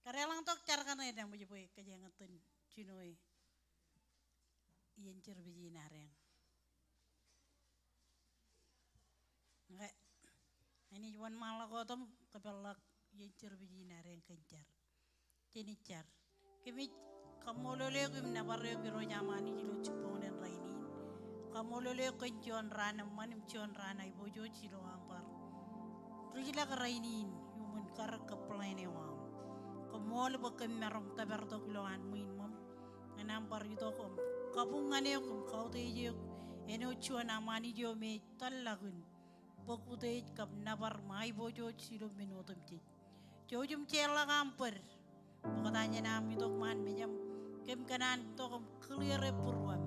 Karelang tok car kana edang boy boy kajangatun cinoy. Iyan cer biji nareng. Nggak, ini cuman malah kotom kepelak iyan cer biji nareng kencar. Cini car. Kami Kommol kim nabaryo biro jamani jilo cuponen rainin. Kommol kencion rana manim cion rana ibo jo cilo ampar. Rijila ka rainin yumun kar keplaine wam. Kommol bakam merong taberto kiloan muin mom. Nampar itu kom. Kabungane kom kau teje eno cuan amani jo me talagun. Pokute kap nabar mai bojo cilo minutum cik. Jojum cela kampar. Pokoknya nam itu man mejam kem kanan to kom clear purwam.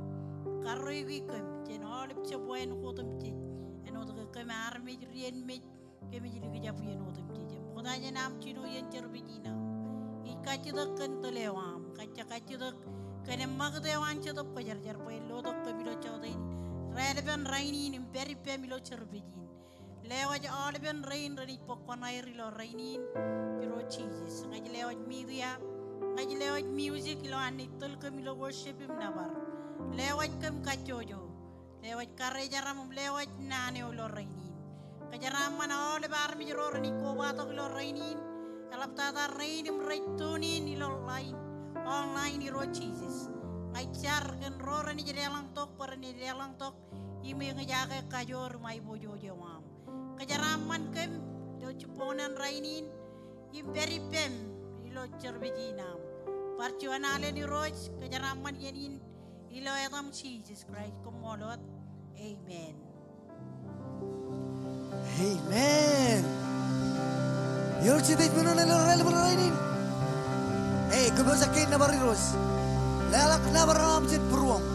Karoi wikem jenol cepoen kotum cik. Eno to kem army rien me kem jadi kejapu eno tum cik. Pokoknya nam cino yen cerbijina. Ikaci to kentelewam. Kaca to kenem magdewan cito pajar poin lo to kebilo cautin. Relevan rainin imperi pemilo cerbijin. Lewat alben rain rani pokon air lo rainin piro cheeses. Ngaji lewat media, ngaji lewat music lo anitul kemilo worship im nabar. Lewat kem kacojo, lewat karejaram lewat nane lo rainin. Kajaram mana ole bar mi jero rani koba to lo rainin. Alap tata rainim raitunin lo lain online iro cheeses. Ngajar kan ro rani jerelang tok parani jerelang tok ime ngajaga kajor mai bojo jawam. Kejaraman kem do cuponan rainin imperi pem ilo cerbijinam parcuanale ni roj kejaraman yenin ilo etam Jesus Christ Kommolot amen. Amen. Yor citit puno nelo rel puno rainin. Kubo sakin na bariros. Lalak na baram cit peruang.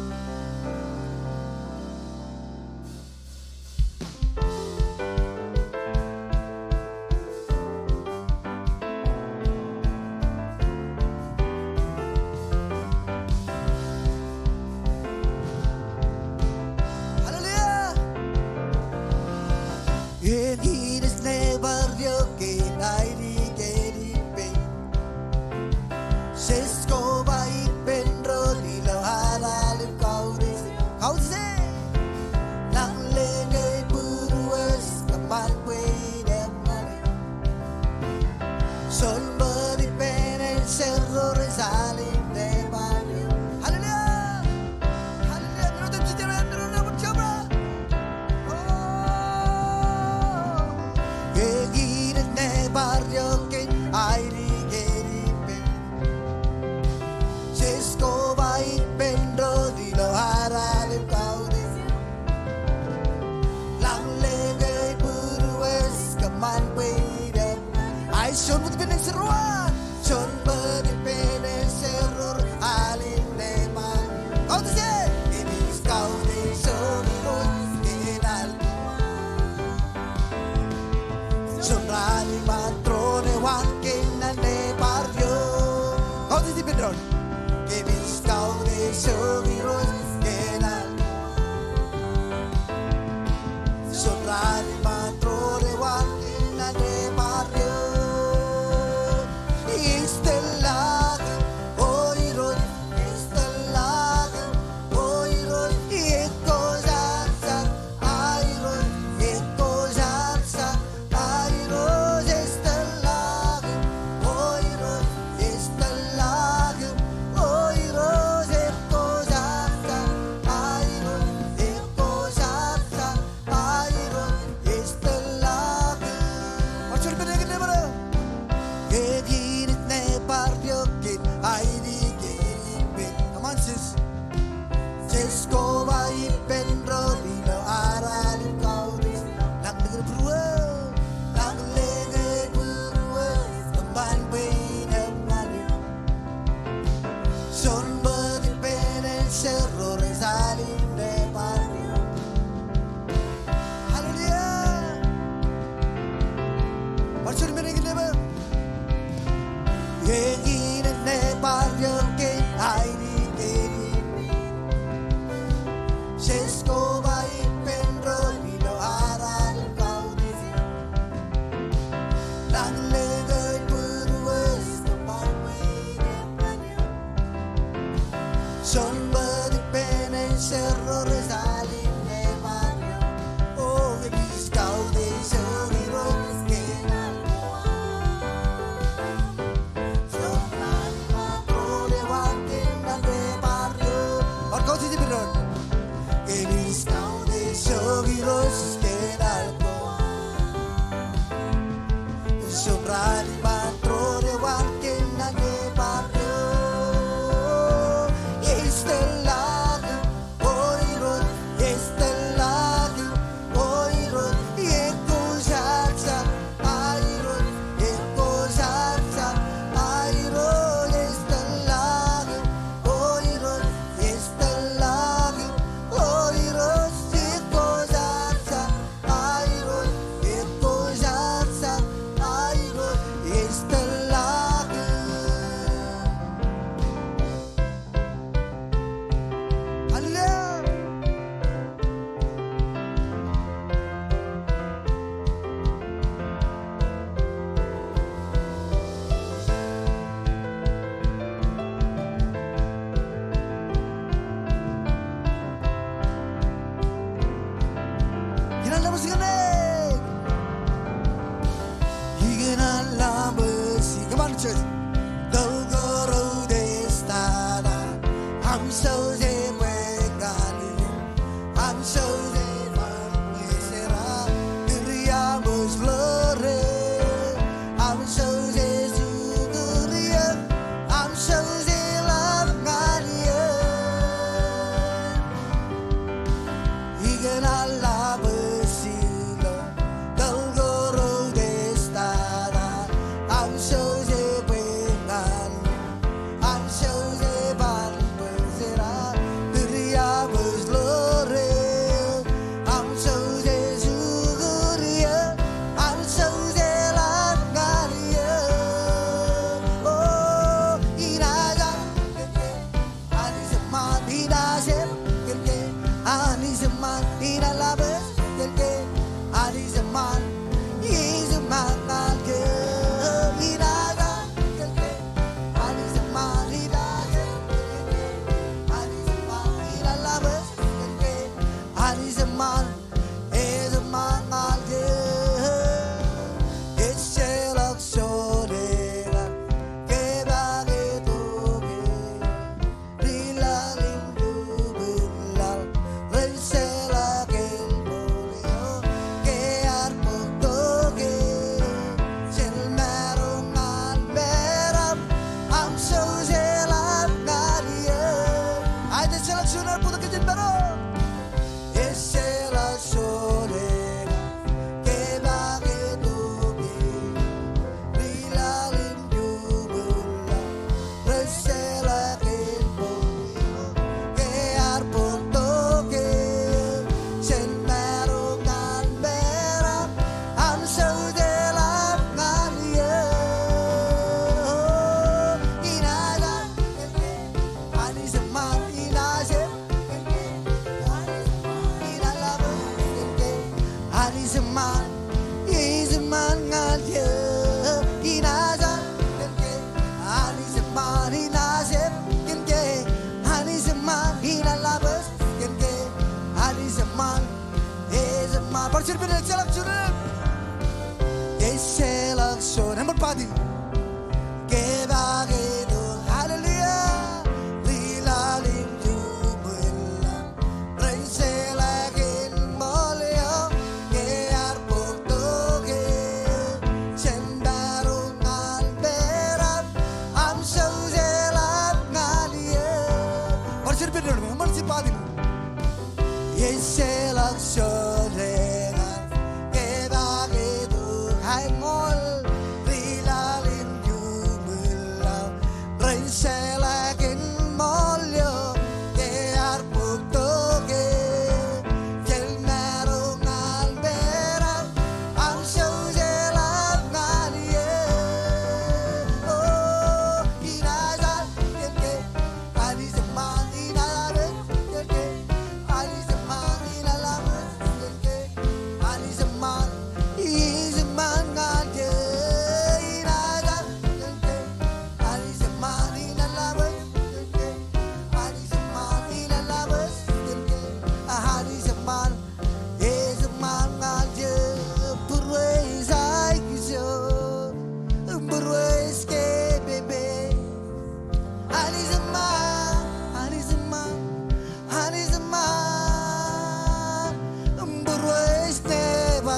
sombra di pena in cerro risali nel barrio. Oh, che mi scaude i soli roschi nel sopra il mattone guanti nel barrio. Qualcosa di più. Che mi scaude i soli roschi nel sopra il mattone guanti nel barrio.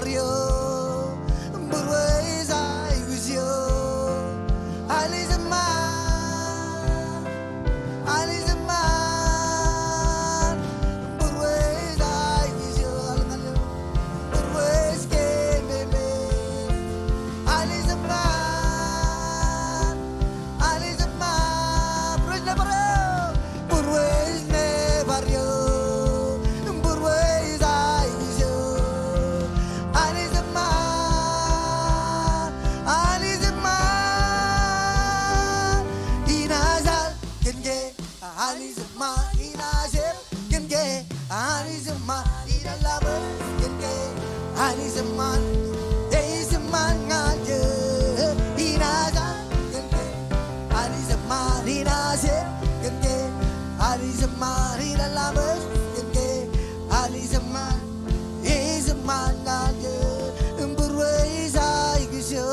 barrio Burway sai gusio Ali zaman Burway sai gusio Burway ske bebe Ali zaman Prajna barrio Burway ne barrio Burway sai gusio Ali zaman Inazal kenge Ali zaman inazep kenge Ali zaman inalaba kenge Ali zaman ngaje inazal kenge Ali zaman inazep kenge Ali zaman inalaba kenge Ali zaman ngaje Burway sai gusyo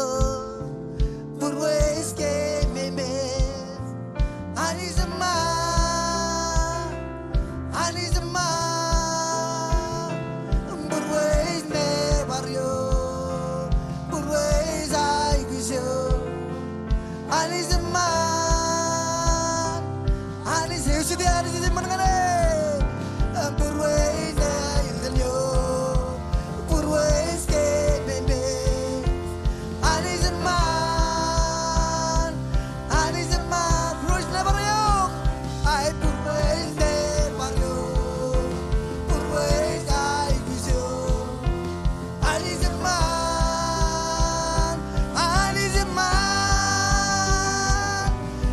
Burway ske meme Ali zaman Burway ne barrio Burway sai gusyo Ali zaman sudi ali zaman ngane Burway ne ilyo Burway ske meme Ali zaman Prajna barrio ay Burway ne barrio Burway sai gusyo Ali zaman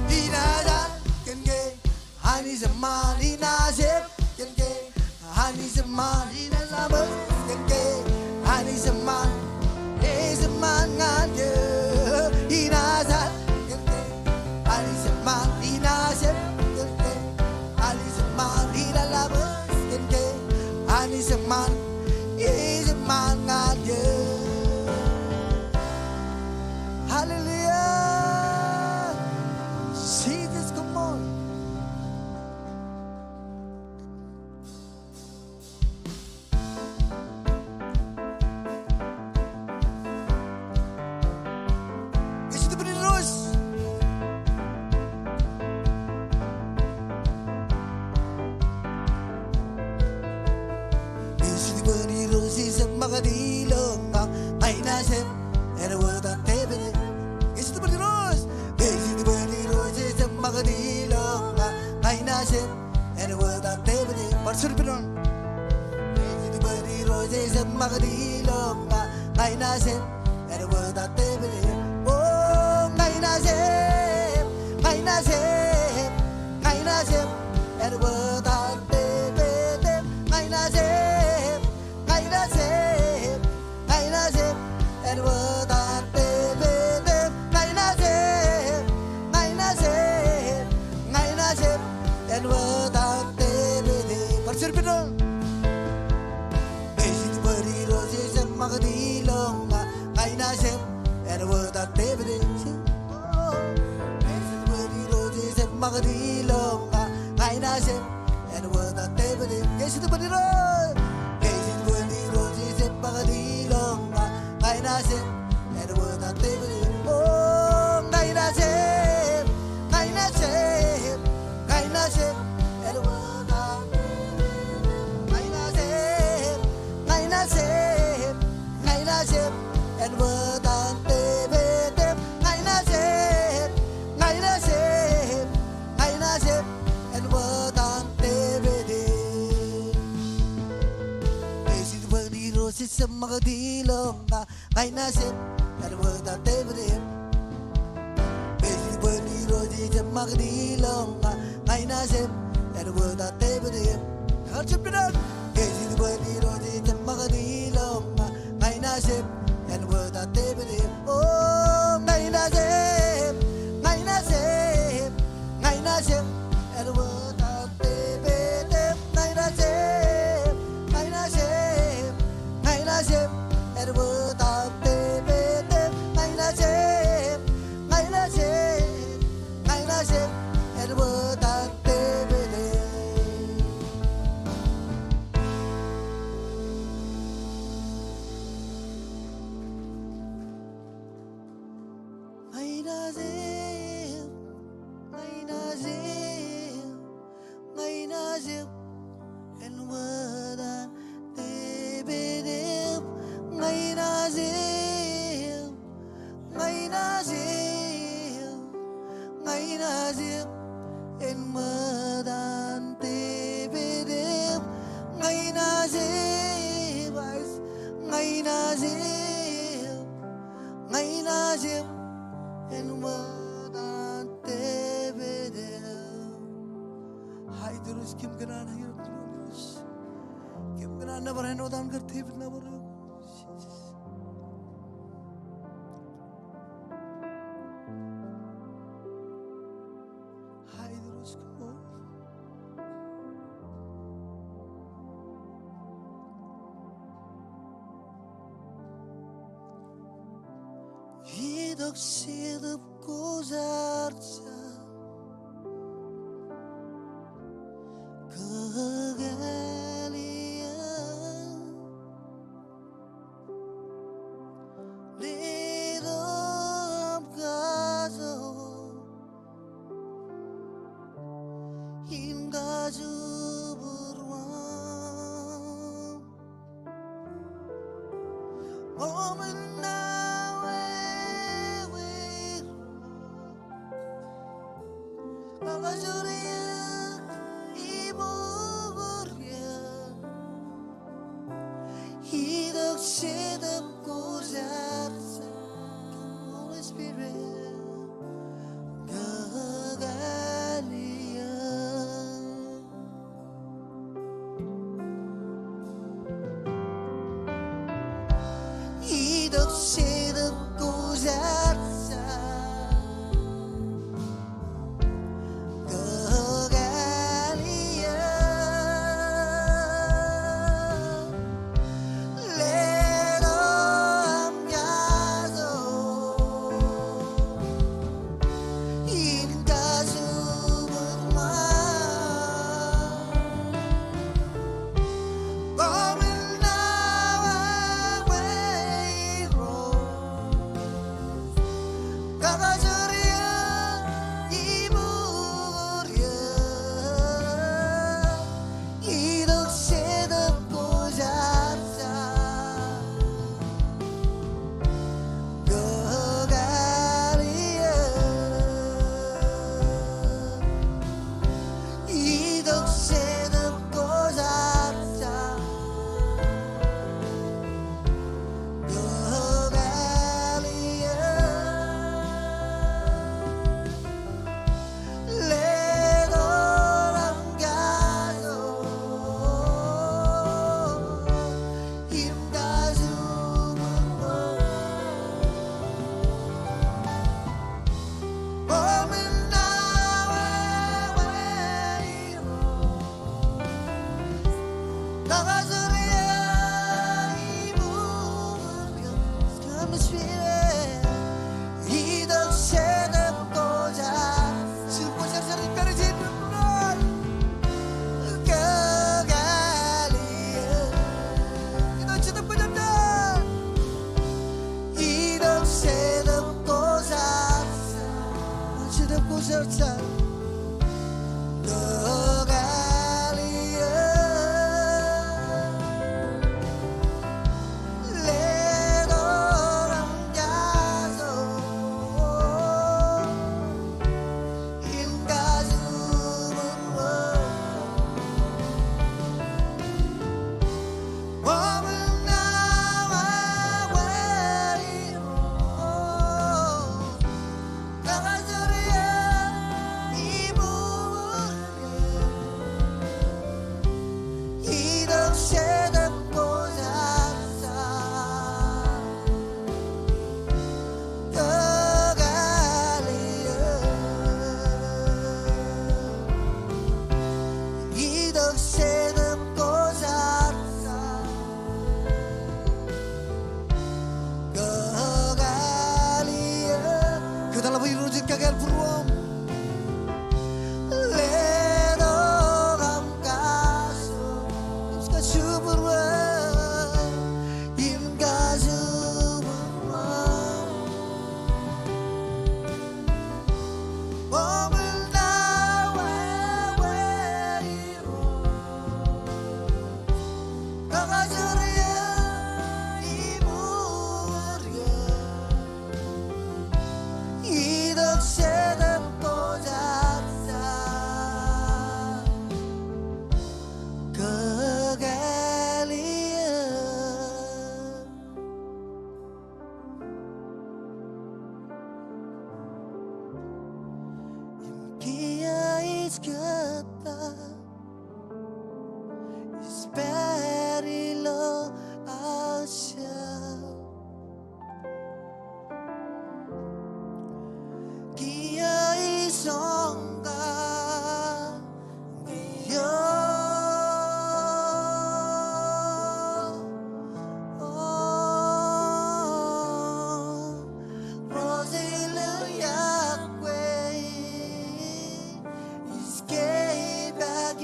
inazal kenge Ali zaman inazep kenge Ali zaman inalaba kenge Ali zaman ngaje inazal kenge Ali zaman inazep kenge Ali zaman inalaba kenge Ali zaman ngaje Hallelujah See this Kommol Yesus beri terus Yesus beri terus semakadilong ay nasem erwata tebene Yesus beri terus semakadilong ay nasem erwata tebene Parsur pinon Yesus beri terus semakadilong ay nasem erwata tebene Oh ay nasem erwata tebene ay nasem erwata tebene ay nasem erwata tebene Parsur pinon Yesus beri terus semakadilong ay nasem erwata tebene Yesus beri terus semakadilong ay nasem erwata tebene Yesus beri terus semakadilong ay nasem erwata tebene Oh ay nasem erwata ay nasem erwata tebene ay nasem erwata tebene Yesus beri terus semakadilong ay nasem erwata tebene Yesus beri terus semakadilong ay nasem erwata tebene Parsur pinon Yesus beri terus semakadilong ay nasem erwata tebene Oh ay nasem erwata tebene ay nasem erwata tebene ay nasem erwata tebene 나집 엔워단 데베뎁 ngay 나집 ngay 나집 ngay 나집 엔워단 데베뎁 ngay 나집 ngay 나집 ngay 나집 엔워단 데베뎁 हाय दुरुस किम कना नहीं दुरुस किम कना न बरहन उदान करते फिर न बर हाय दुरुस को 이덕 시덥고 잘자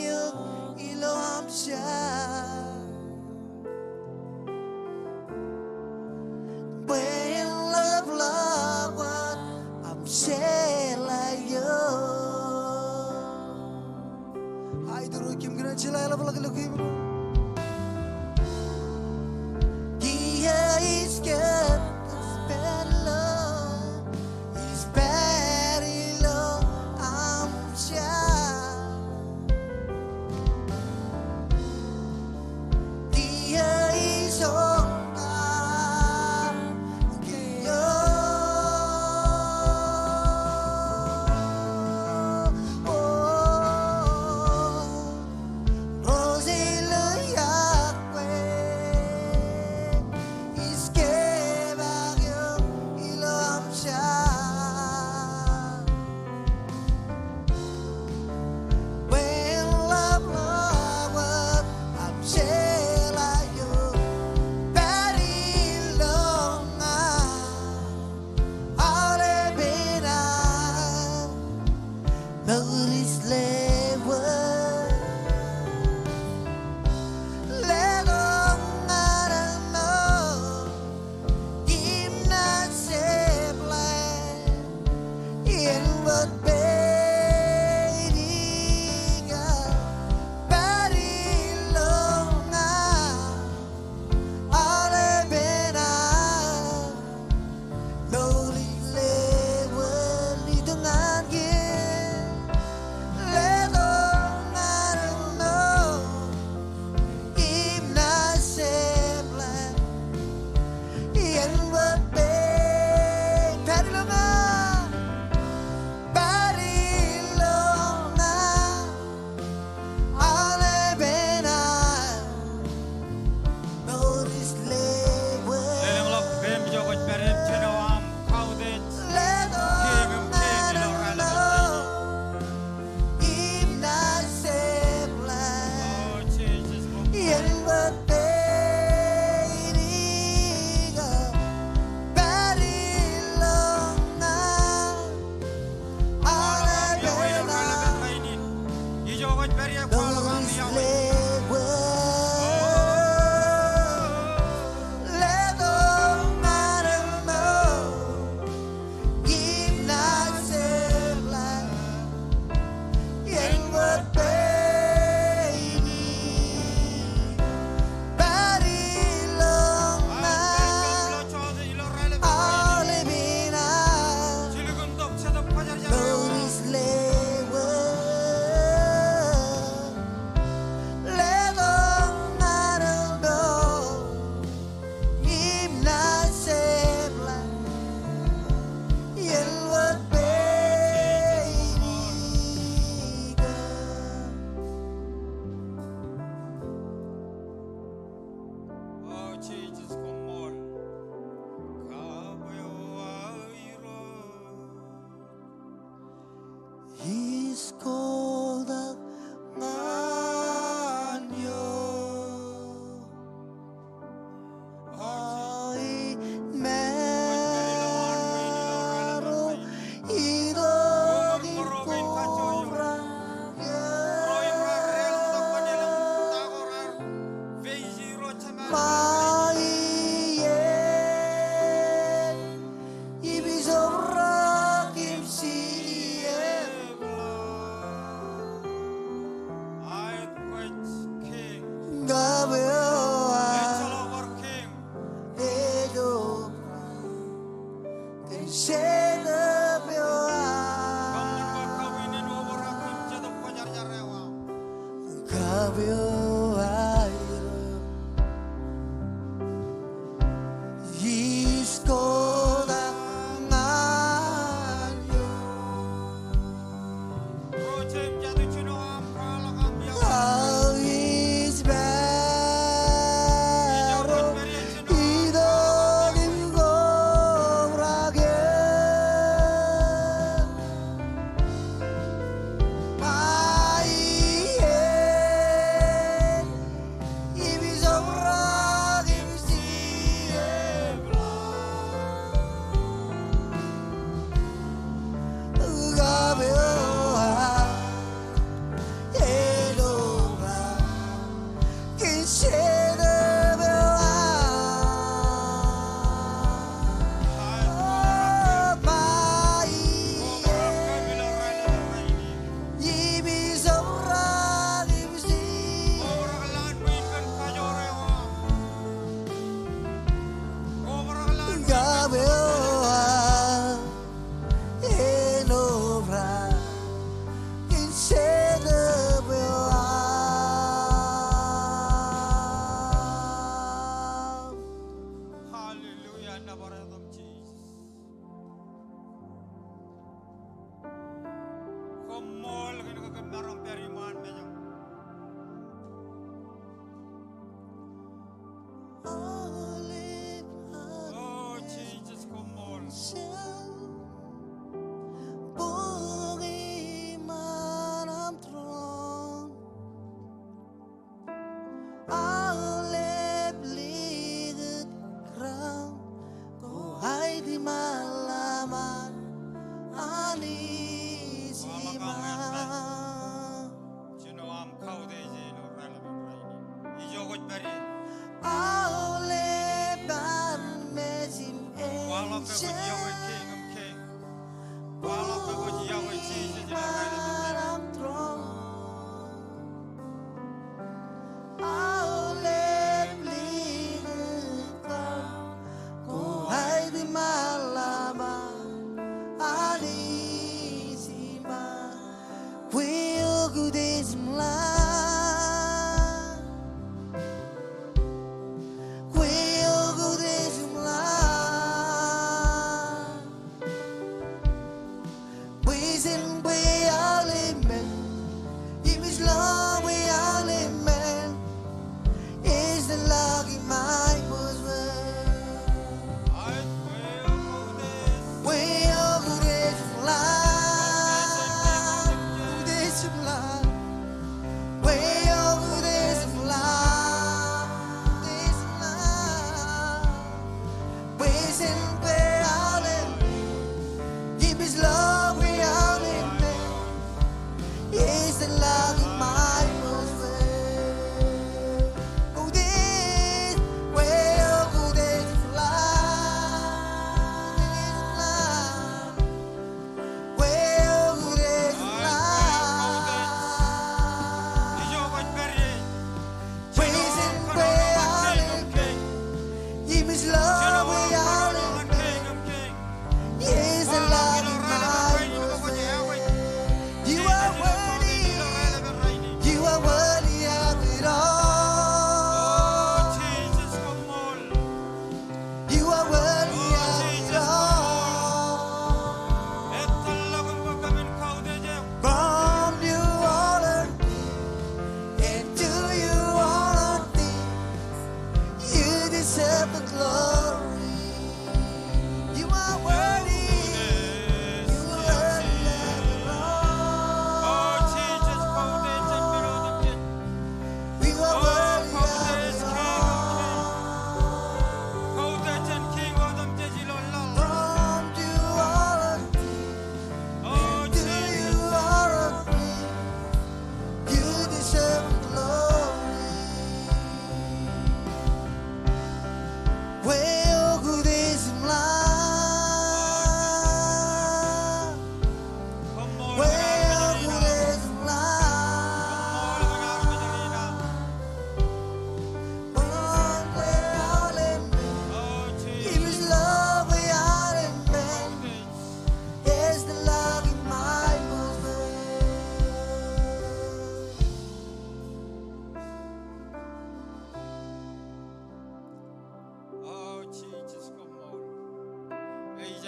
방역 일로함샤 When love love what I'm saying 아이들로 김그런 칠라일라 불러길로 기브로 Here is good It's bad love It's bad love I'm shy Here is all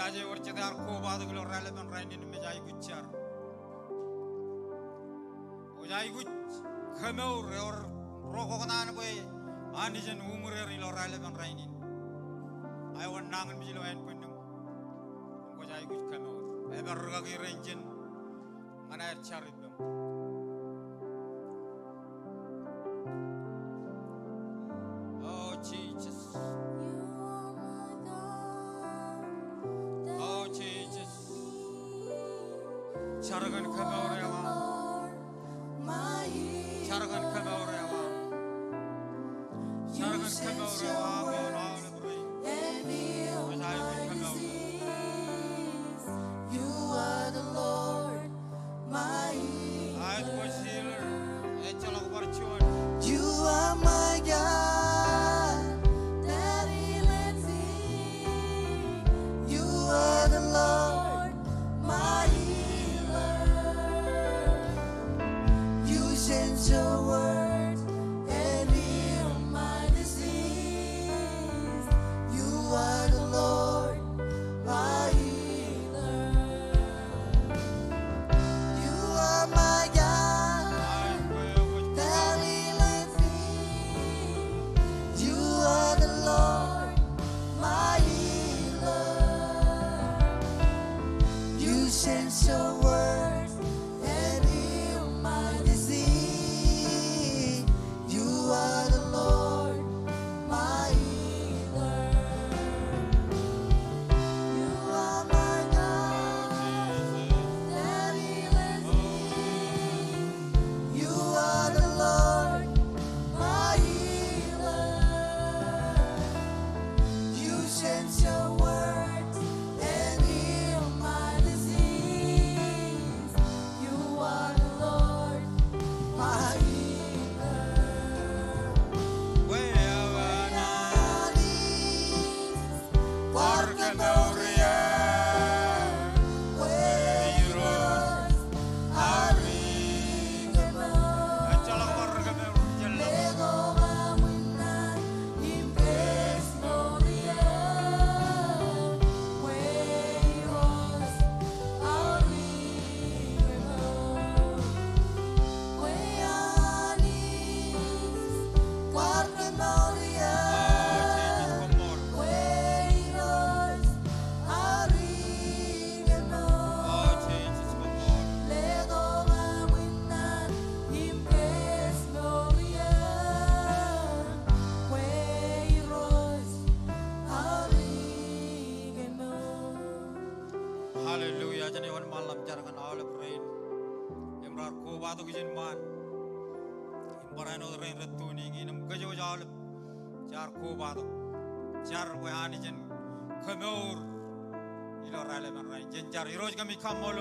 jaje warchede ar koba duglo rale don rainin me jay guchar o jay guch khameur or roko nan boy ani jen umure ri lo rale don rainin ay won nangan mi lo en pundum ko jay guch khameur e ber ga gi renjen mana charidum oh Jesus Charagan Kamaureva, Charagan Kamaureva, Charagan Kamaureva, You are the Lord, my healer. You are my God, that healeth me. You are the Lord, my send your word and heal my disease. to Gijin Man. Imbarano the rain tuning in Gajo Jal, Jar Koba, Jar Wahanijan, Kommol, relevant rain, Jar Hirojami Kommol,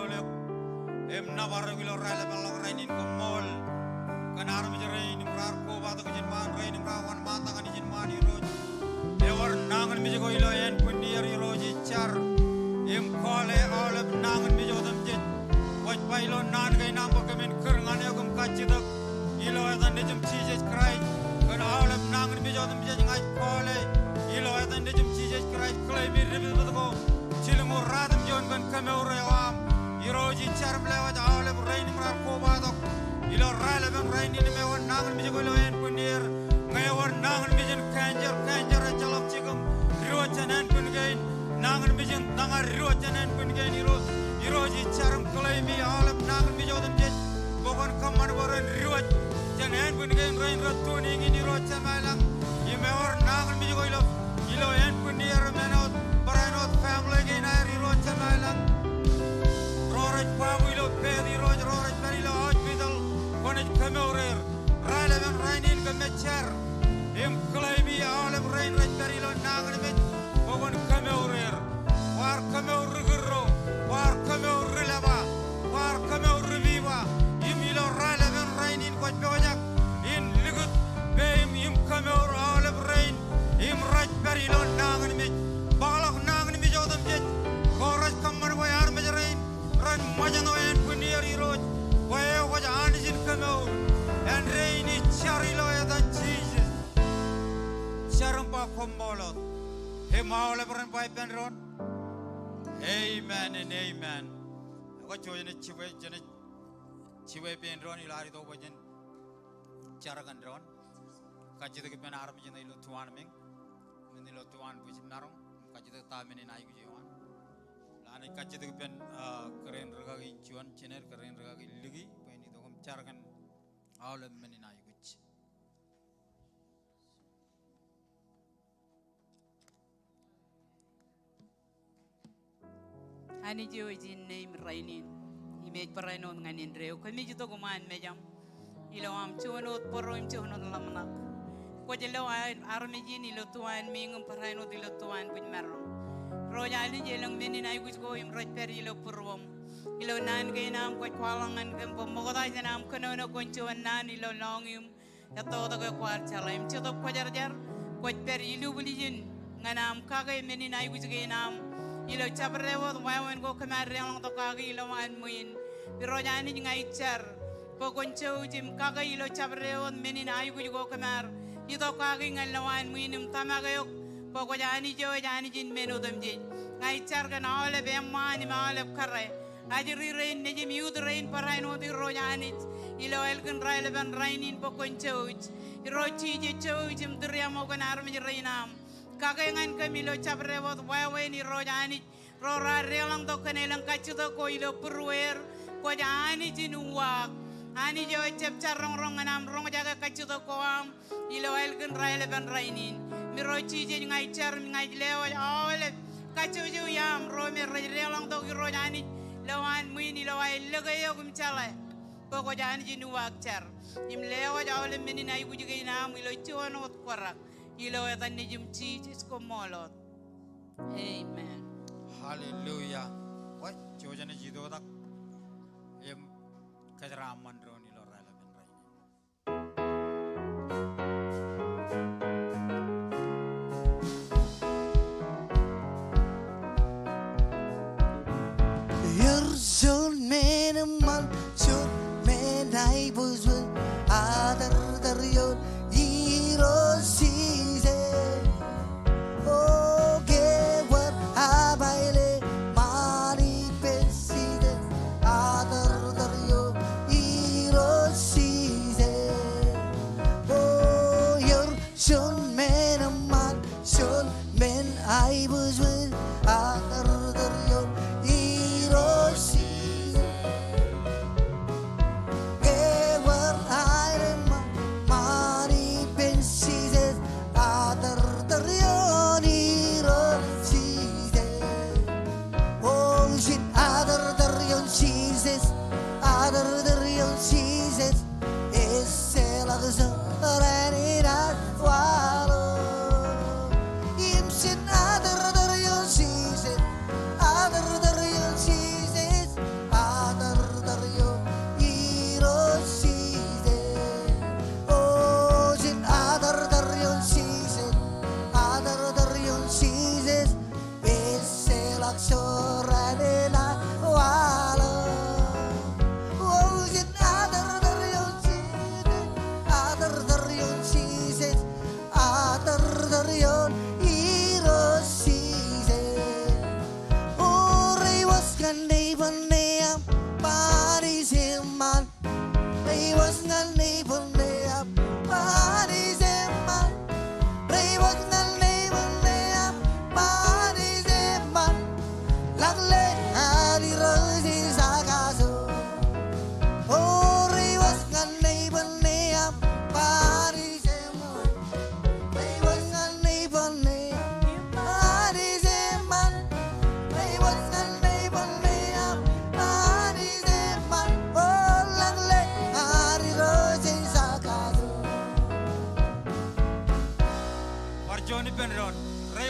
Navarro will relevant rain in Kommol, Kanarmi rain, Rar Koba, the Gijin Man, rain in Rawan Mata, and Gijin Man, Ever Nangan Mijoilo and Punir Hiroji Char, Kole, all of Nangan Mijodam Jet, What Pilo Nanga number come in Kurganagum Kachidok, Ilo as a Nijum Jesus Christ, when all of Nangan Mijodam Jet, I call it, Ilo as a Nijum Jesus Christ, claim me Ribigo, Chilimu Radam John Gun Kameoream, Hiroji Charmlewa, all of raining Rakobado, Ilo relevant rain in the Mewan Nangan Mijolo and Punir, Mayor Nangan Mijan Kanjar, Kanjar, Chalop Chikum, Rotan and Pungain. Nangan Mijin, Nanga Rotan and Pungain, Hiroji Charam Kalami, all of Nangan Mijodam Jet, Bogan Kamanwar and Ruat, Jan and Pungain, Rain Ratuning in Hirota Malang, Yimor Nangan Mijoilo, Ilo and Punir Manot, Baranot family in Hirota Malang, Roraj Pavilo, Pedi Roj, Roraj Perilo, Hospital, Bonnet Kamorer, Relevant Rain in the Mechar, Him Kalami, all of Rain Red Perilo, Nangan. War Kommol Ruguro, War Kommol Relava, War Kommol Reviva, Imilo Relevant Rain in Quajoyak, in Ligut, Bame, Kommol, all of rain, Right Perilo, Nangan Mit, Balak Nangan Mijodam Jet, Chorus Common by Armage Rain, Run Majano and Punir Road, where was Anis in Kommol, and rain is Charilo than Jesus. Sharampa Kommolot. Him all over and pipe and run. Amen and amen. What you in a chiwe, being run, you are it over in Charagan run. Kajikan army in the Lutuanming, in the Lutuan, which is Narum, Kajitamin in Iguan. Lani Kajikan Korean Ragagi, Chuan, Chiner, Korean Ragagi, Ligi, when you do Charagan, all of men in Iguich. Ani jo jin name rainin image paranon nganin reo kami jito kuman mejam ilo am chuanot poroim chuanot lamnak ko jelo arme jin ilo tuan mingum paranon ilo tuan puj maro roja ali jelang menin ay guj go im roj per ilo purwom ilo nan gay nam ko kwalangan gam po mogoday janam kono ko chuan nan ilo longim yato to ko kwal chalaim chuto ko jar ko per ilo bulijin nganam kagay menin ay guj gay nam ilo chabrewot wawen go kamar yang to kagi ilo man muin birojani ngai char pogoncho jim kaga ilo chabrewot menin ayu go kamar ito kagi ngalawan muinim tamagayok pogojani jo jani jin menodam je ngai char kan ole be mani male kare ajiri rein ne jim yud rein paraino di rojani ilo elken raile ban rainin pogoncho rochi je cho jim driamo kanar mi reinam kagengan kamilo chabrewot wawen ni rojani rora relang to kanelang kachuto ko ilo purwer ko jani jinuwak ani jo chep charong rong anam rong jaga kachuto ko am ilo elken raile ban rainin mi rochi je ngai char ngai lewa ole kachuju yam ro mi relang to rojani lawan muini lawai legayo kum chala ko jani jinuwak char im lewa ole menina ibu juga inam ilo chuanot korak ilo etan nijum Jesus Kommolot. Amen. Hallelujah. What Jojana Jidodak em Kajaraman Ron ilo relevant right. You're so man a man, so man I was with other the hero season. Oh, get what I baile, money pensive, other the hero season. Oh, you're son man a man, son man I was with other the hero season. Get what I money pensive, other the hero season. Oh, shit, other the real Jesus, other the real Jesus.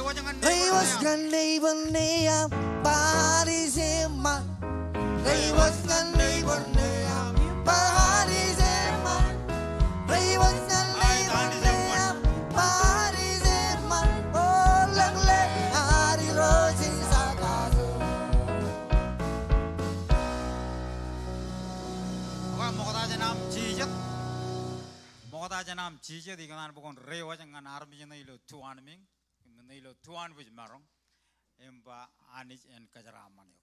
rewa jangan Rewas kan neighbor neyam Parisema Rewas kan neighbor neyam Parisema Rewas kan neighbor neyam Parisema Oh lang le hari rosi sakasu Oke, mau kata aja nam jijat. Mau kata aja nam jijat di kanan bukan rewa jangan army jangan ilo tuan ming. Ilo tuan bus marong. Emba anis en kajaraman yo.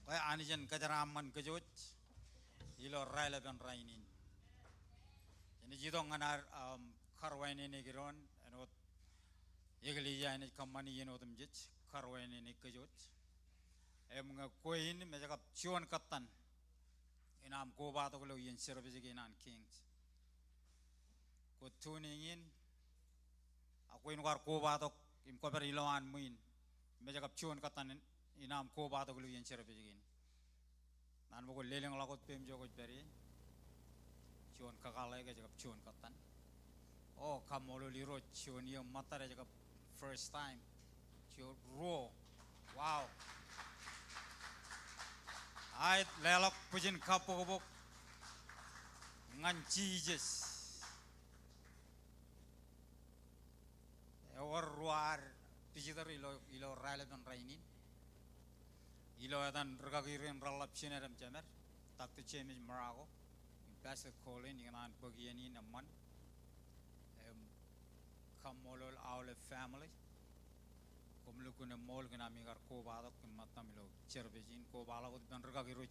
Kaya anis en kajaraman kejut. Ilo raila ben rainin. Ini jidong nganar karwain ini giron. Enot yegli ya ini kamani yenotum jit. Karwain ini kejut. Nga koin mejakap cuan katan. Inam koba to kalau yen service ginan kings. Ko tuningin aku in war koba to im ko beri lawan muin. Mejakap cuan katan inam koba to kalau yen service gin. Nan mo ko leleng lakot pem jogot beri. Cuan kakalai ke jakap cuan katan. Oh Kommol liro cuan yang mata jakap first time. Cuan raw. Wow. Ait lelok pujin kapok ngan Jesus. Ewar ruar pijitar ilo relevan rainin. Ilo atan ragagirin ralap sineram jamer. Tak tu cemis marago. Pastor Colin dengan bagian ini naman. Kommol all family. Kommol kuna mall kuna migar koba to kumata milo cerbejin koba la ko dan ragagiru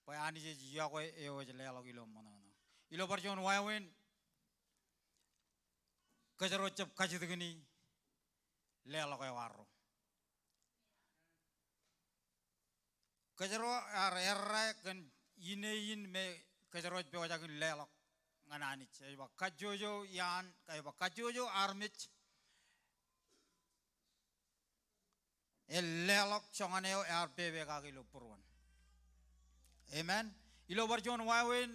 pa ani je Iakwe eo je lelok ilo manana ilo barjon wawen kajaro chap kajidgini lelok e warro kajaro erra kan inein me kajaro pewajagin lelok nganani che ba kajojo yan kay ba kajojo armich el lelok chonganeo RPB ka kilo purwan amen ilo barjon wawen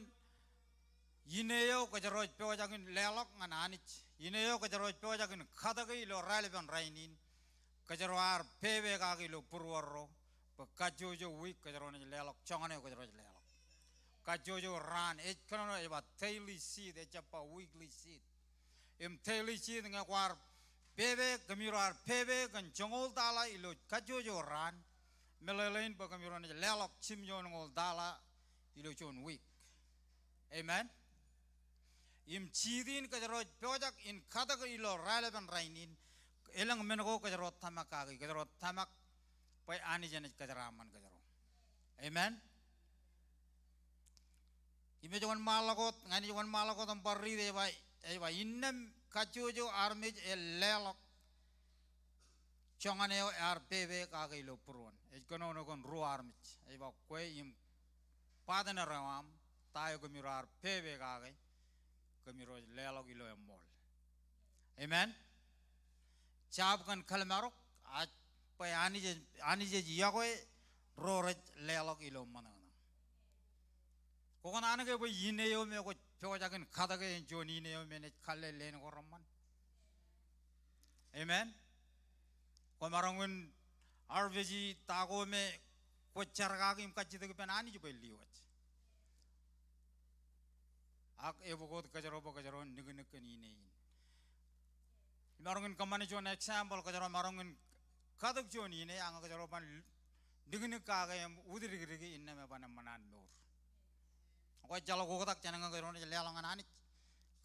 Yineo kajaroj pewajagin lelok ngananich. Yineo kajaroj pewajagin khadagi ilo raileban rainin. Kajarwar pewe kagi ilo purwarro. Kajojo week kajarone lelok chongane kajaroj lelok. Kajojo ran it kono eba daily seed echapa weekly seed. Daily seed ngakwar pewe kamirar pewe kan chongol dala ilo kajojo ran. Melelain ba kamirone lelok chimjon ngol dala ilo chon week. Amen. Chidin kajarot project in kadaga ilo relevant rainin elang mengo kajarot tamak kagi kajarot tamak pai ani janet kajaraman kajaro amen ime jangan malakot ngani jangan malakot amparri de bai innem kajojo armij lelok chonganeo RPB kagi ilo purwan kono no kon ru armij ba kwe im padana rawam tayo gamirar PB kagi kamiro lelok ilo mol amen chap kan kalmarok aj pa ani je Iakwe roraj lelok ilo manana ko kan anage bo yineyo me ko pewajagin khadage joni neyo me ne khalle len ko ramman amen ko marangun RVG tago me ko charga kim kachide pen ani je liwat ak evogot kajaro nignikan inein marungun kamane jon example kajaro marungun kadak jon ine ang kajaro ban nignik kaga em udirigi inna me ban manan nur ko jalo gotak jananga kajaro lelangan ani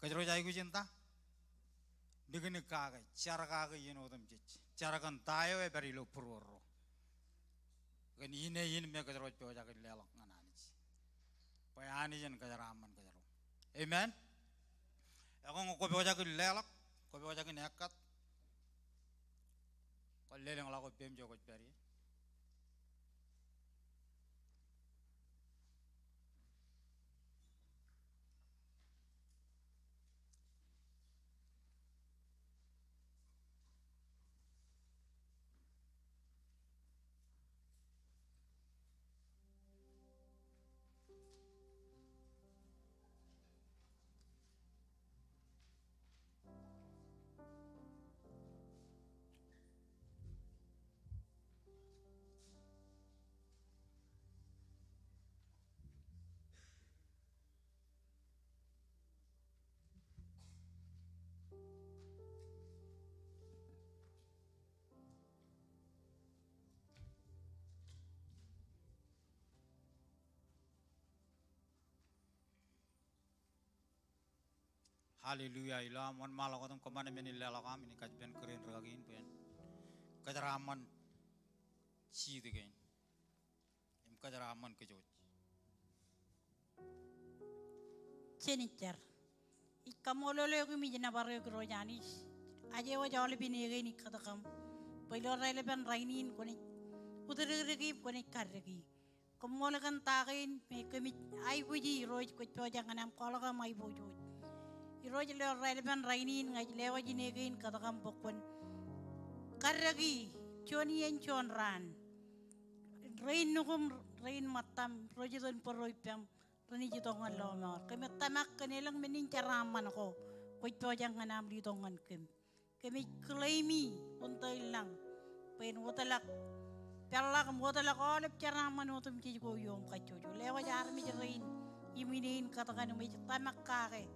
kajaro jaigu cinta nignik kaga cara kaga yeno dam jich cara kan tayo e bari lo puroro kan inein me kajaro pe jaga lelang anani payani jen kajaraman kajaro amen. Ako ngo ko bewajagin lelak, ko bewajagin nekat. Ko leleng la ko pem jo ko peri. Haleluya ila mon malakotam komane meni lelakam ini kajben keren ragin pen kajaraman chi digain im kajaraman kejot Chenichar ikamolole ko mi jina barre ko rojanis aje wa jawle binege ni kadakam pelo raile ban rainin ko ni udirigi ko ni karrigi kommol kan takin me kemi ai buji roj ko tojang anam kala ka mai bojo iroj le raile ban rainin ngai lewa jinege in kadakam pokon karrigi choni en chon ran rain nukum rain matam rojidon poroipam Rani jitongan lomor, kami tamak kanilang menin caraman ko, koi tojang kanam litongan kami klaimi untay lang, pen wotalak, perlak wotalak olep caraman wotum cici ko yung kacucu, lewa jar mi jarin, iminin katakan mi tamak kake,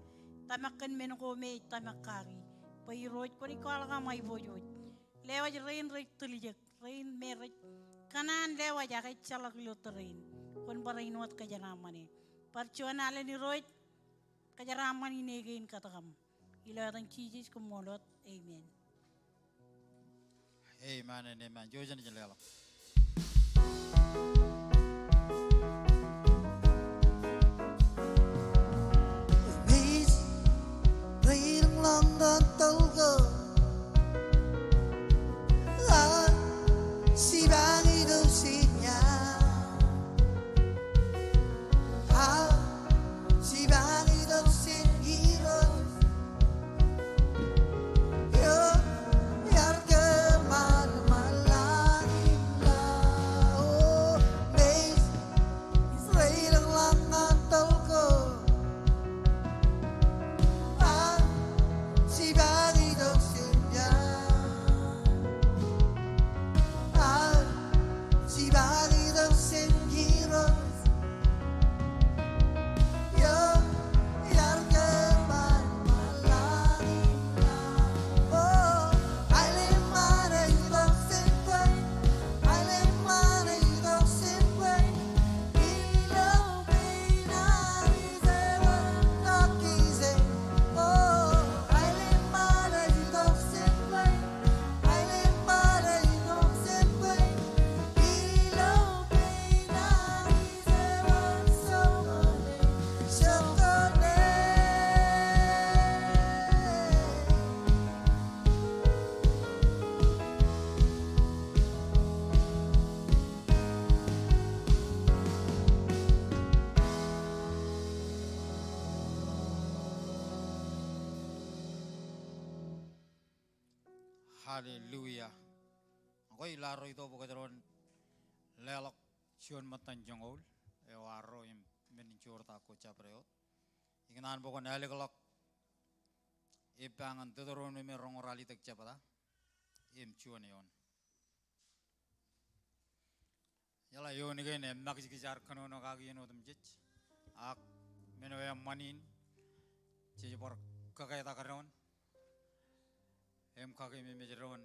tamakan men ko me tamak kaki, pairoj ko ni kala ka may bojoj, lewa jarin rek tulijak, rain merik, kanan lewa jakai calak luterin, kon barain wat kajaraman eh. Percuan ala ni roit kajaraman ini gain katakam ilatan cicis kumolot amen amen and amen jojan jelela 난 떨고 아 시방이 도시냐 아 시방이 도시 이런 Haleluya. Ako ilaro ito pagkataroon lelok siyon matan jongol ewaro im menincur tako capreot. Ingnan pokon elekolok ipangan tuturun mi rongorali tak capata im cuan yon. Yala yon again em makisijar kanono kagi yon otum jich ak menoya manin cijipor kakay takaron. Em kaki mi mejeron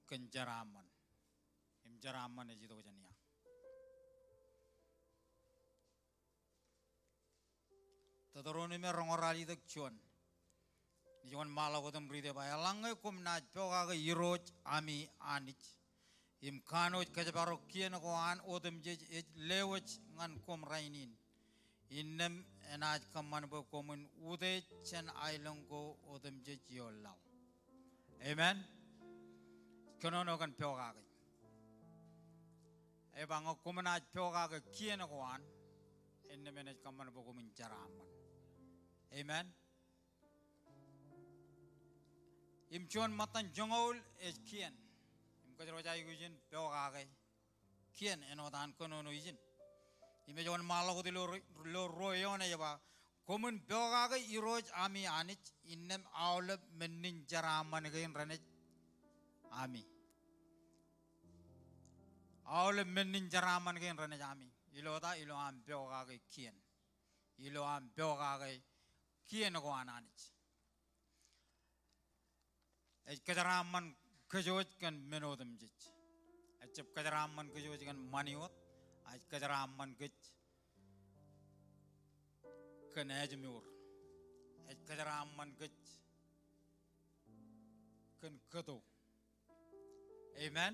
kenjaraman em jaraman e jito jania tatoron me rongorali dak chuan ni jon mala ko tam ride ba langai kum na poga ga iroj ami anich im kanoj kajabaro kien ko an odem je lewach ngan kum rainin innem enaj kaman bo komun ude chen ailong ko odem je yollau amen kono kan pyoga ga e bang ko manaj pyoga ga kien ko an innem enaj kaman bo komun jaraman amen im chon matan jongol e kien im ko jai gujin pyoga ga kien enodan kono no izin ime jon malo ko lo royone yaba komun pyoga ga iroj ami anich innem awle menin jaraman ga in ranech ami awle menin jaraman ga in ranech ami ilo am pyoga ga kien ilo am pyoga ga kien ko ananich e kajaraman kajoj kan menodem jich e chep kajaraman kajoj kan maniot aj kajaraman gej kan ajmur aj kajaraman gej kan kado amen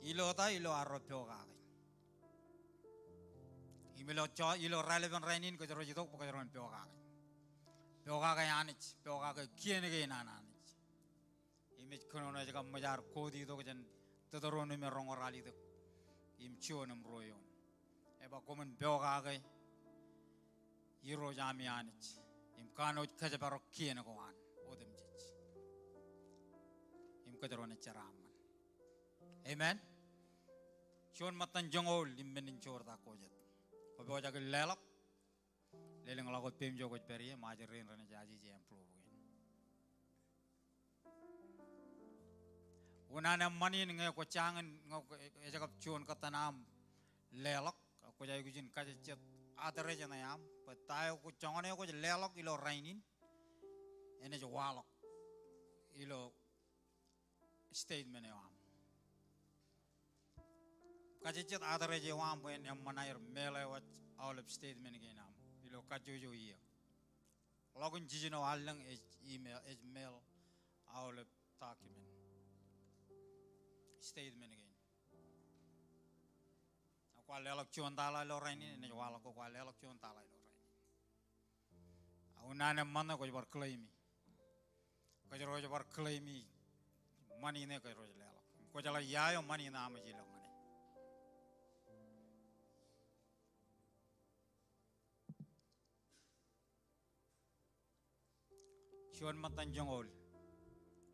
ilo arropyo ka ilo relevant rainin ko jero jitok ko jero pyo ka pyoga ga yanich pyoga ga kiene ga nananich image kono na jaga majar kodi to jan todoronu me rongorali to im chionum royon eba komen pyoga ga iro jami yanich im kano kaja baro kiene ko an odem jich im kadrone charaman amen chion matan jongol immenin chorta ko jet ko bo jaga lelok leleng lagot pem jogot perie majerin rene jaji je improve unana manin nge ko changen ngo jagap chon katanam lelok ko jay gujin kaje chet adare jana yam patayo ko chongone ko lelok ilo rainin ene jo walok ilo statement yam kaje chet adare je wam ben yam manair mele wat all of statement genam ilo kajojo iya logun jijino alang email all of document stayed men again. Kwa lelak chuan tala lo raini ne wala ko kwa lelak chuan tala lo raini. Una ne mana ko bar claimi. Ko jaro bar claimi money ne ko ro lelak. Ko jala yayo money na ma jilo ngane. Chuan matan jongol.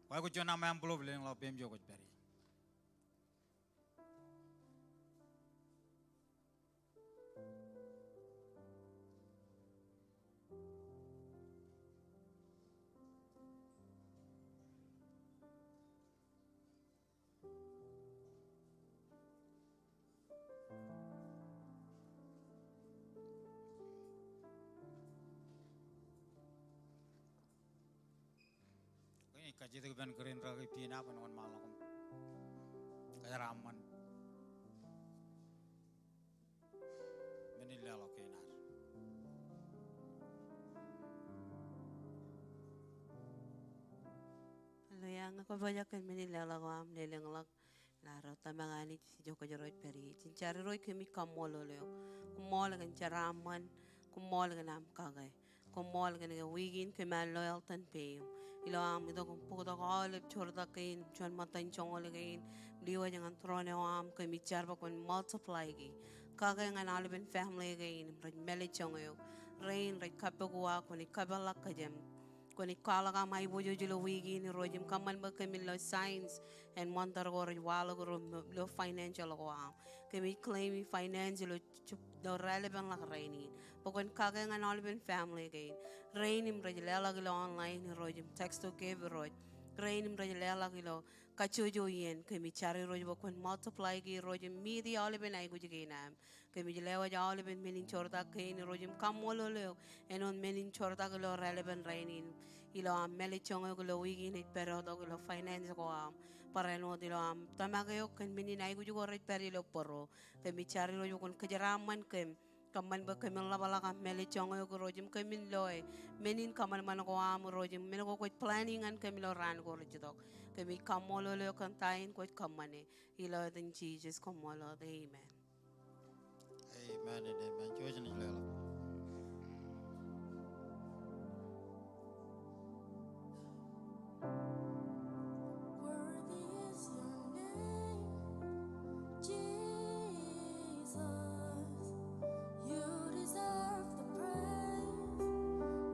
Wa ko chuan am blob le lo pem jo ko beri. Kaji tu ben green ragi pina pun wan malam kaya raman menilai lo kenar Yang ako banyak kan Manila lang am lelang lang laro tamangani si Joko Jaroj peri cincari roi kami Kommol leo Kommol kan caraman Kommol kan am kagay Kommol kan wigin kemal loyal tan payum ilo am ito kung puto ko alip chorda kain chuan matan chong kain liwa jangan trone am kami charba kon multiply gi kagay nga nalibin family kain raj meli chong yo rain raj kapagwa kon ikabalak kajem kung ikala ka may bojo jilo wigi ni rojim kaman ba kami lo science and montar ko wala ko lo financial ko am kami claim financial lo relevant la rainin pokon kagay nga nalibin family kain rainim rajilela gilo online ni rojim text to give roj rainim rajilela gilo kachujo yen kami cari roj pokon multiply gi rojim midi alibin ay gujiginam kami jilewa alibin menin chorta kain rojim kamolo leo enon menin chorta gilo relevant rainin ilo am meli chongo gulo wigi ni pero do gulo finance ko am para no dilo am tamagayo kan menin ay gujo ret peri lo poro kami cari roj pokon kejaraman kem kaman ba kami labala kam meli chongo ko rojim kami loe menin kaman man ko am rojim men ko planning an kami lo ran ko rojidok kami kamolo lo kantain ko kamane ilo den Jesus kamolo amen amen and amen jojen lelo Worthy is your name, Jesus. You deserve the praise.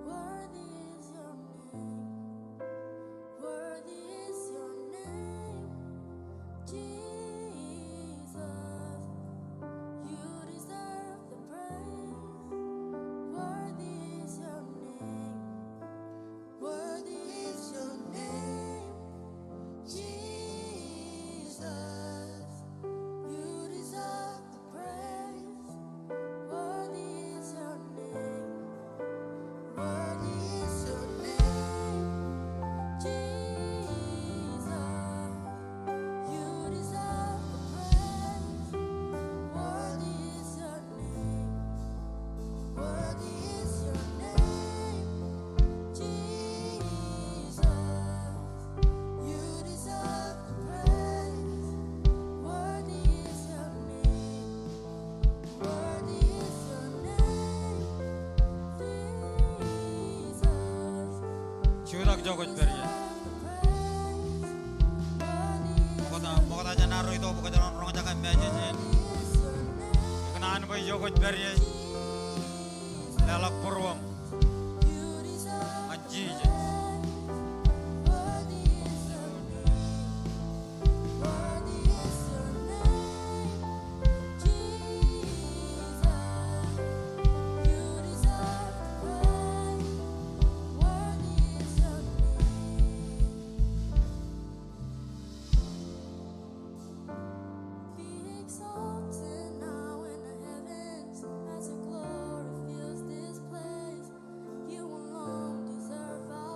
Worthy is your name. Worthy is your name, Jesus. You deserve the praise. Worthy is your name. Worthy is your name, Jesus. You deserve the praise. Worthy is your name. Worthy is your name, Jesus. You deserve the praise. Worthy is your name. Worthy is your name, Jesus. You deserve the praise. Worthy is your name. Worthy is your name, Jesus. churak jogot beri pokota janaro itu pokota rong jaga mejejen kenaan boy jogot beri lelak purwam anjije Worthy is your name. Worthy is your name, Jesus. You deserve the praise. Worthy is your name. Be exalted now in the heavens as your glory fills this place. You alone deserve our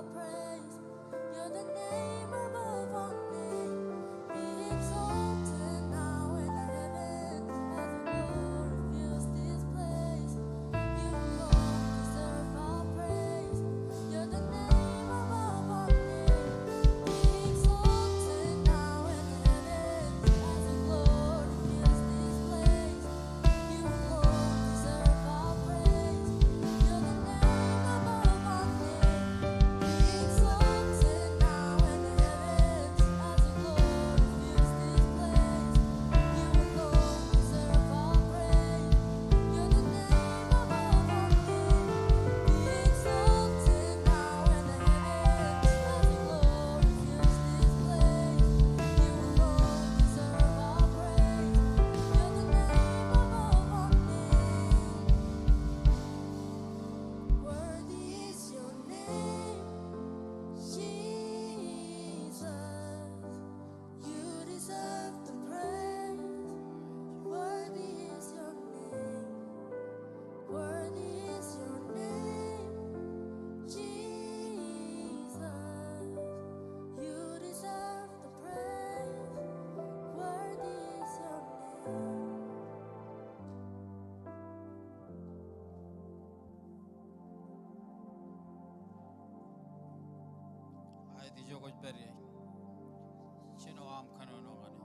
beri chino am kanono ngani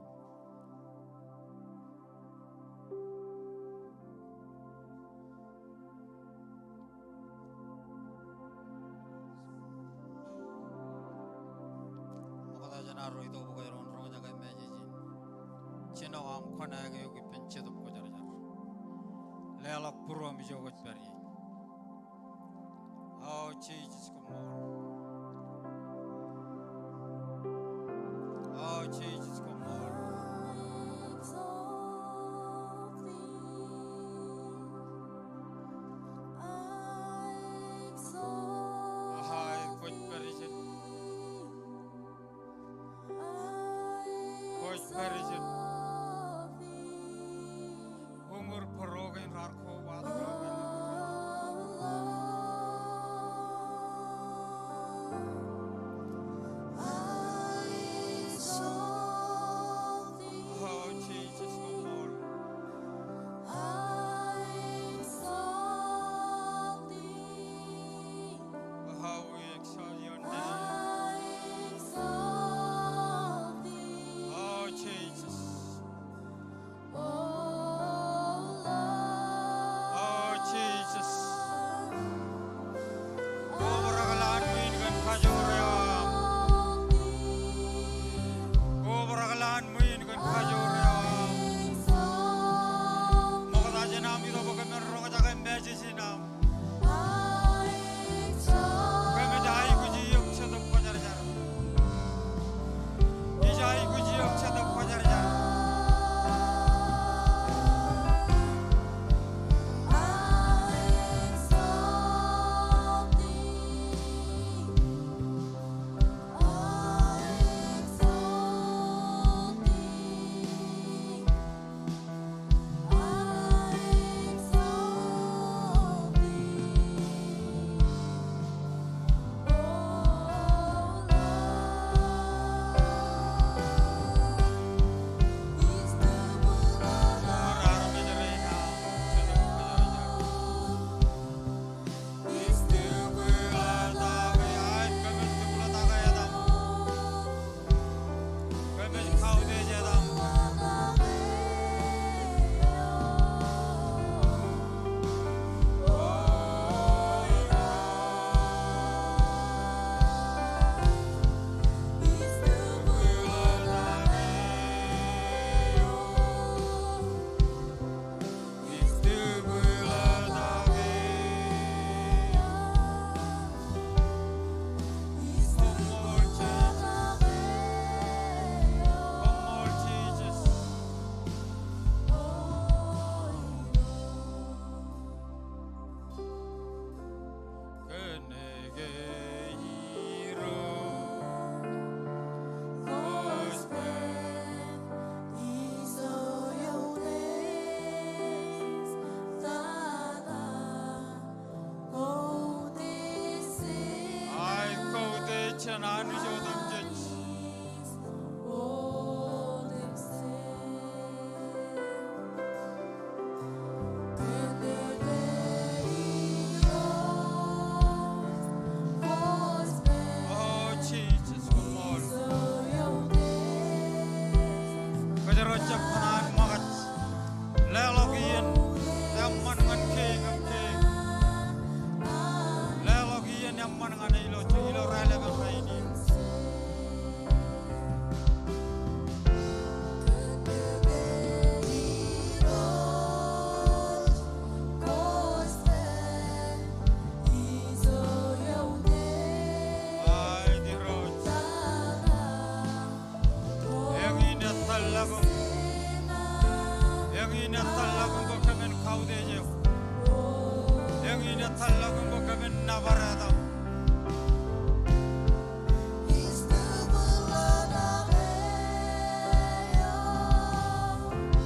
makata jana roi to bukai ron ron jaga meji chino am khona ga yogi penche to ko jar jar lelak puro mi jogot beri oh Jesus Kommol oh Jesus Kommol ahai koj perijin umur perogin rarko wad gawen oh Jesus Kommol how we exalt your name oh Jesus oh Jesus Obragalan min gan kajoream Obragalan min gan kajoream Mogada janam ido bagamen roga jaga meji sinam Kame jai guji yok chadap pajar jar Ijai guji yok chadap pajar jar Anu jodam judge. Oh Jesus Kommol. Kajarocak panan magat. Lelogian yaman ngan king of king. Lelogian yaman ngan ilo relevant raini.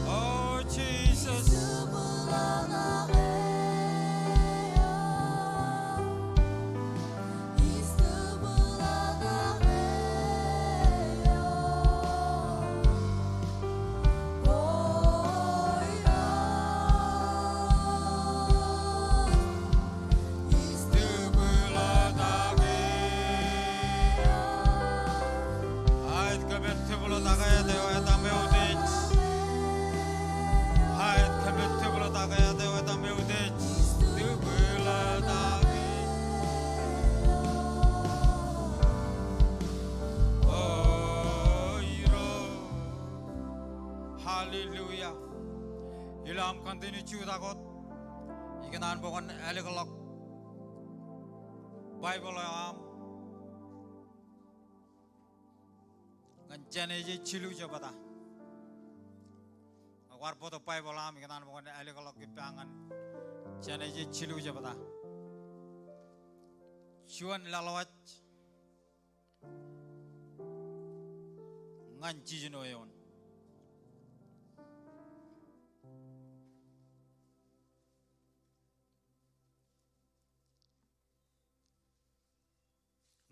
Oh Jesus. Is the Hallelujah. Ilam continue chuda got. Ikanan bokon elegalok. Bible am. Ngancane je chilu jabata. Warpo to Bible am ikanan bokon elegalok kipangan. Jane je chilu jabata. Chuan lalawat. Nganci jinoyon.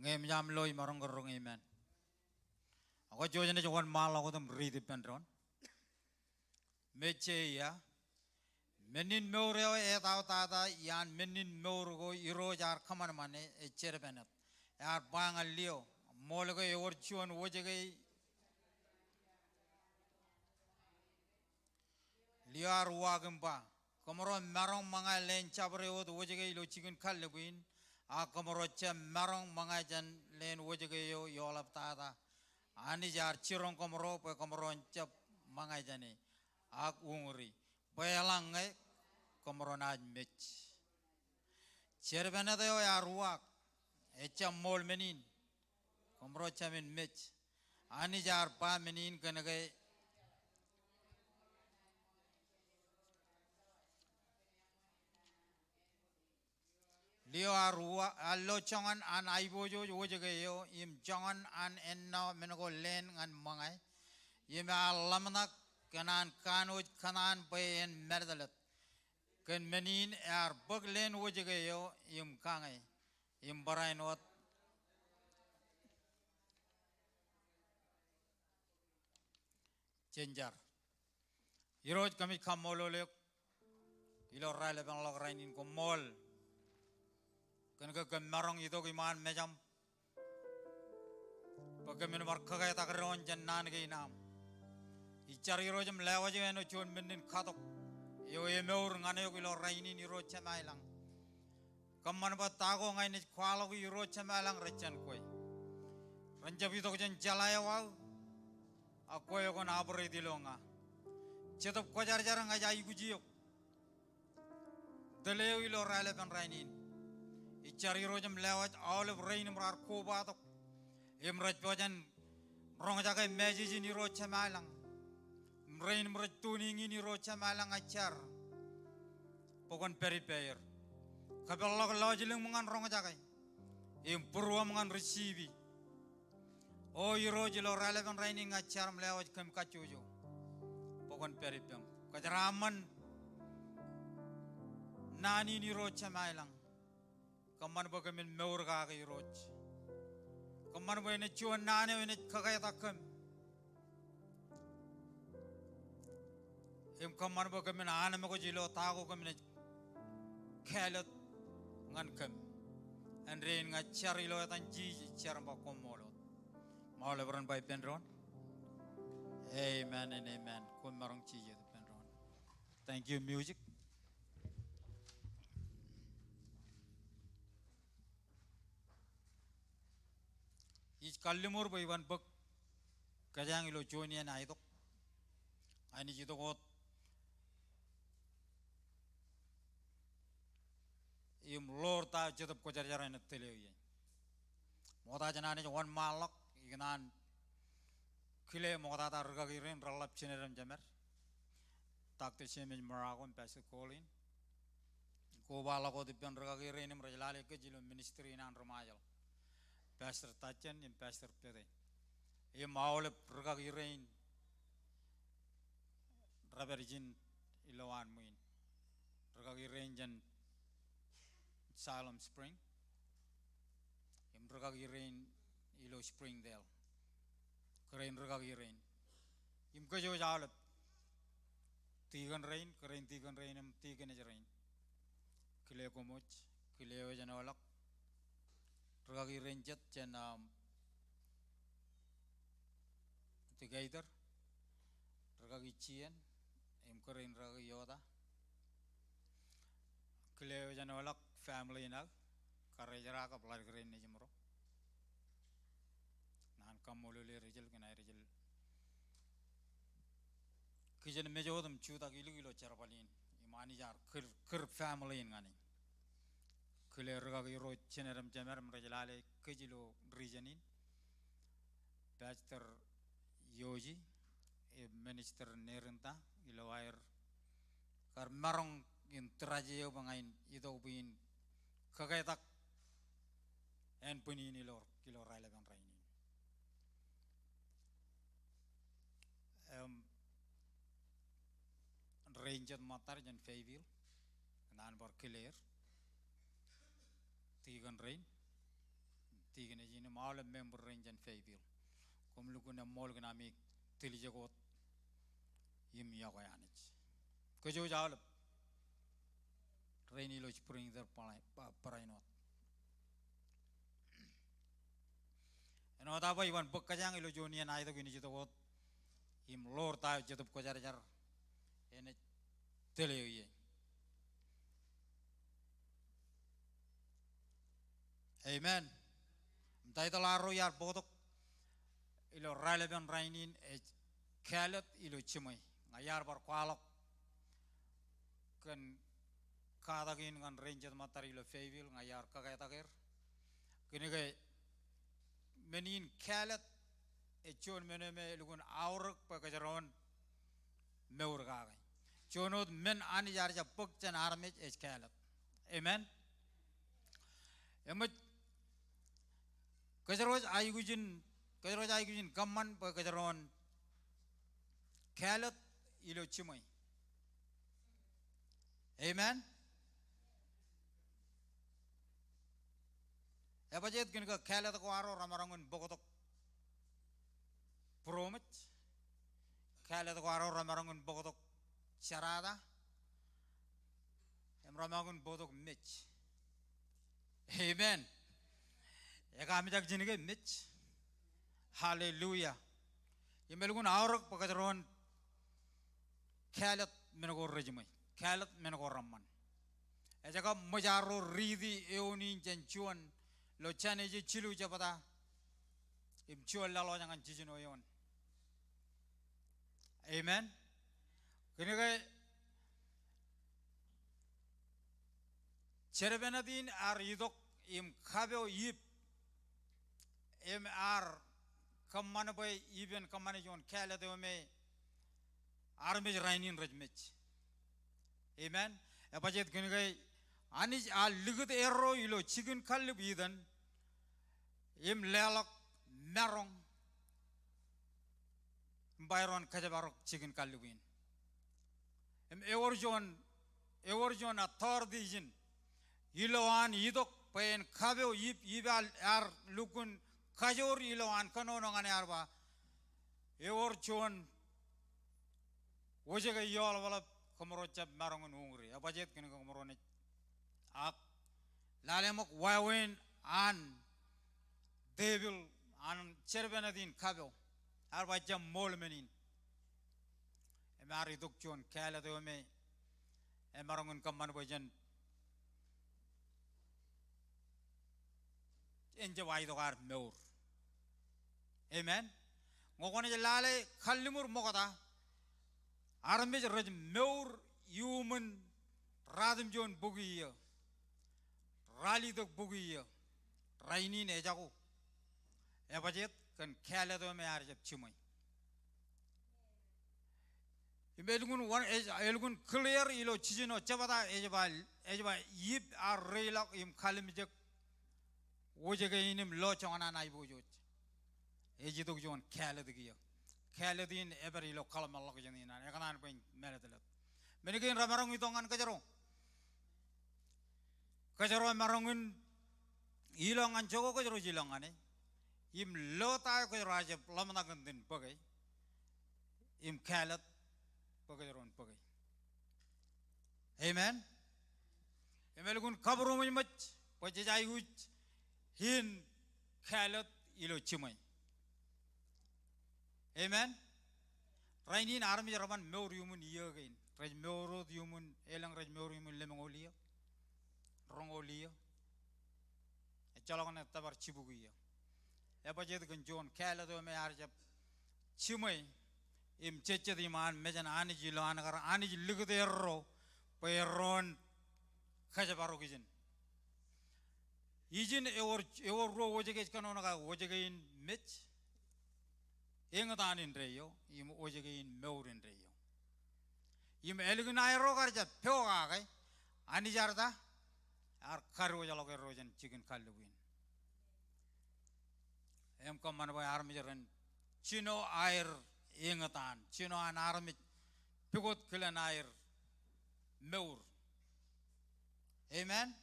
Ngem jam loy marong gerong iman. Ako jojane jawan mal ako tam ridi pendron. Meche ya. Menin meureo etau tata yan menin meurgo iro jar kaman mane echere benet. Yar bangal leo. Molgo yor chuan wojege liar wagemba. Komoro marong mga len chabre od wojege ilo chicken kalleguin. Komoro che marong mga jan len wojege yo yolap tata. Ani jar chirong komoro pe komoro chap mga jani. Ak unguri. Bayalang komoro na mech. Cherbena yo yar wak. Echa mol menin. Komoro chamin mech. Ani jar pa menin kanagay. Leo arua allo chongan an aibojo wojege yo im chongan an enno menago len ngan mangai im alamnak kanan kanoj kanan bayen merdalat kan menin ar bag len wojege yo im kangai im barainot chenjar iroj kami kamolole ilo raile bang log rainin Kommol. Kena kemarong itu kiman macam, bagaimana mereka kaya tak keron jennan ke inam. Icari rojam lewat je eno cuman menin katok, yo emeur ngane yo kilo raini ni roja mailang. Kaman batago ngai ni kualo ki roja mailang recan kue. Ranjab itu jen jalaya wau, aku yo kon abore di longa. Cetop kau jar-jar ngai jai gujiok. Teleu ilo raile kan rainin. Icari rojam lewat olive rain merar koba tok imraj bajan rong jaga meji ni rocha malang rain meraj tuning ni rocha malang acar pokon periper kabelok lojileng mangan rong jaga im purwa mangan receive o iro jilo relevant raining acar melewat kem kacujo pokon peripem kajaraman nani ni rocha malang kaman bagaimana meur kaki roj, kaman bagaimana cuan nane bagaimana kagai takkan, kaman bagaimana ane mako jilo tahu bagaimana kelet ngan kem, anrein ngacar ilo tan jiji car mbak Kommol, mau lebaran by penron, amen and amen, kumarong jiji penron, thank you music. Is kalimur by one book kajang ilo joini na ito ani jito got im lord ta jito ko jar-jaran na telewi moda janane wan malak ignan kile moda ta rga giren ralap chineram jamer takte semen maragon pase kolin ko bala ko dipen rga giren im rajlale ke jilo ministry nan romajal Pastor Tachen and Pastor Pere. Ia maule perga irain raberjin iloan muin. Perga irain jan Salem Spring. Im perga irain ilo Springdale. Kerain perga irain. Im kejo jalep. Tigan rain, kerain im tigan rain. Kile komoch, kile jan olak. Pergi renjet jen together, pergi cien, keren pergi yoda, kelew jen olak family nag, karya jarak pelar keren ni jemro, nan Kommol le rejel kena rejel, jen mejodum chuta gilu charbalin imani jar kir family ngani kile raga giro cheneram jameram rajalale kejilo regionin pastor yoji e minister nerenta ilo air kar marong in traje yo bangain ito bin kagaitak en punin ilor kilo raile ban rainin ranger matar jan Fayetteville nan bar clear tigan rain tigan ejine maule member ranger Fayetteville kom luguna mol gna mi tilijagot yim Iakwe anich kejo jalap rain ilo spring der parainot eno ta bai wan bekkajang ilo jonian ai to gini jito got im lor ta jitup ko jar jar ene tele ye amen mtai to laro yar botok ilo relevant rainin e kalet ilo chimai ngayar bar kwalok kan kadagin ngan ranger matar ilo Fayetteville ngayar kagay tager kini kay menin kalet e chon meneme lugun auruk pakajaron meur gagay chonod men ani jar ja pok chen armej e kalet amen emet kajaroj aygujin gamman pakajaron kalet ilo chimay amen ebajet gin ka kalet ko aro ramarangun bogotok promit kalet ko aro ramarangun bogotok charada emramangun bogotok mitch amen eka amijak jinige mitch hallelujah yemelgun aurok pakajaron kalet menogor rejimai kalet menogor ramman ejaga mojaro ridi eoni janchuan lo chane je chilu japada im chual lalo jangan jijino yon amen kini kay cherebenadin ar idok im khabeo yip im ar kamman bay even kamman jon kala de me armej rainin rajmech amen abajet kini kay ani al ligut erro ilo chicken kallib idan im lelok merong bayron kajabarok chicken kallibin im eworjon athor dijin iloan idok pen khabeo yip ibal ar lukun kajor iloan kanono ngane arba eworjon wojega yol wala komorochab marongun ungri abajet kini komorone ak lalemok wawen an devil an cherbenadin kabo arba jam molmenin emari dukjon kala de me emarangun kamman bojan enje wai dogar meur amen ngogone je lale khallimur mogota arme je raj meur human radim jon bugiya rali dok bugiya raini ne jago ebajet kan kala do me arjab chimai imelgun one elgun clear ilo chijino chabada ejba yip ar relak im khalimjek wojega inim lo chongana nai bojot ejidok jon kala digiya kala din every lo kalmalok janina ekanan pen meredelat menigin ramarong itongan kajaro marongun ilongan jogo kajaro jilongane im lota kajaro ajab lamanagan din bagay im kalat bagajaron bagay amen emelgun kabro mach pajajai huj hin kalat ilo chimay amen rainin armi raman meur yumun yagain raj meurod yumun elang raj meur yumun lemangolia rongolia echalogane tabar chibugiya ebajet gun jon kala do me arjab chimay im cece di man mejan ani jilo anakar ani jilu erro peron kaja baru kijin ijin ewor ro wojege kanono ka wojege in mech engatan in reyo im wojege in meur in reyo im elgun ayro karja peo ka ani jarda ar karo jalo ke rojan chicken kalluin em kom man boy armi jaran chino air ingatan chino an armi pigot kilan air meur amen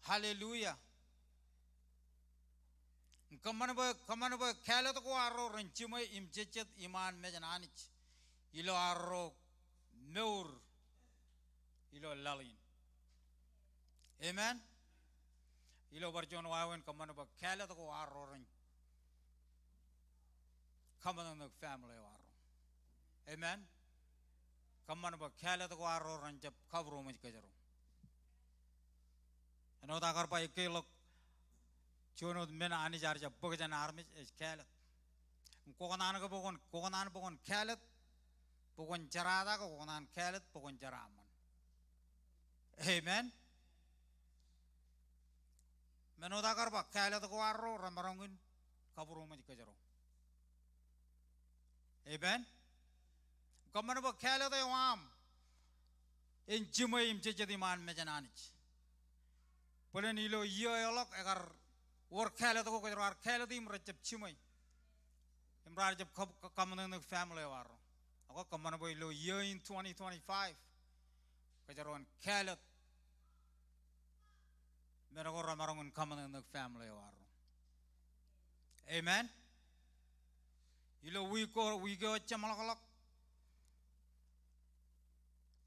hallelujah kamman boy khale to ko arro ranchimo im chechet iman mejan anich ilo arro meur ilo lalin amen ilo barjon wawen kamman boy khale to ko arro ran kamman no family arro amen kamman boy khale to ko arro ran jab khabro maj kajaro eno ta kar pa ekelo chono mena ani jar jab bogjan army khalet kokonan ko bogon khalet bogon jarada ko kokonan khalet bogon jaraman amen meno ta kar pa khalet ko arro ramarongin kaburo maj kajaro amen kamano ba khalet e wam in jimay im chedi man mejananich polen ilo iyo olok agar war khalet ko ar khalet im rajab chimay im rajab kamano family waro ako kamano ba ilo iyo in 2025 kajaron khalet mero ko ramarongun kamano family waro amen ilo we go chamalak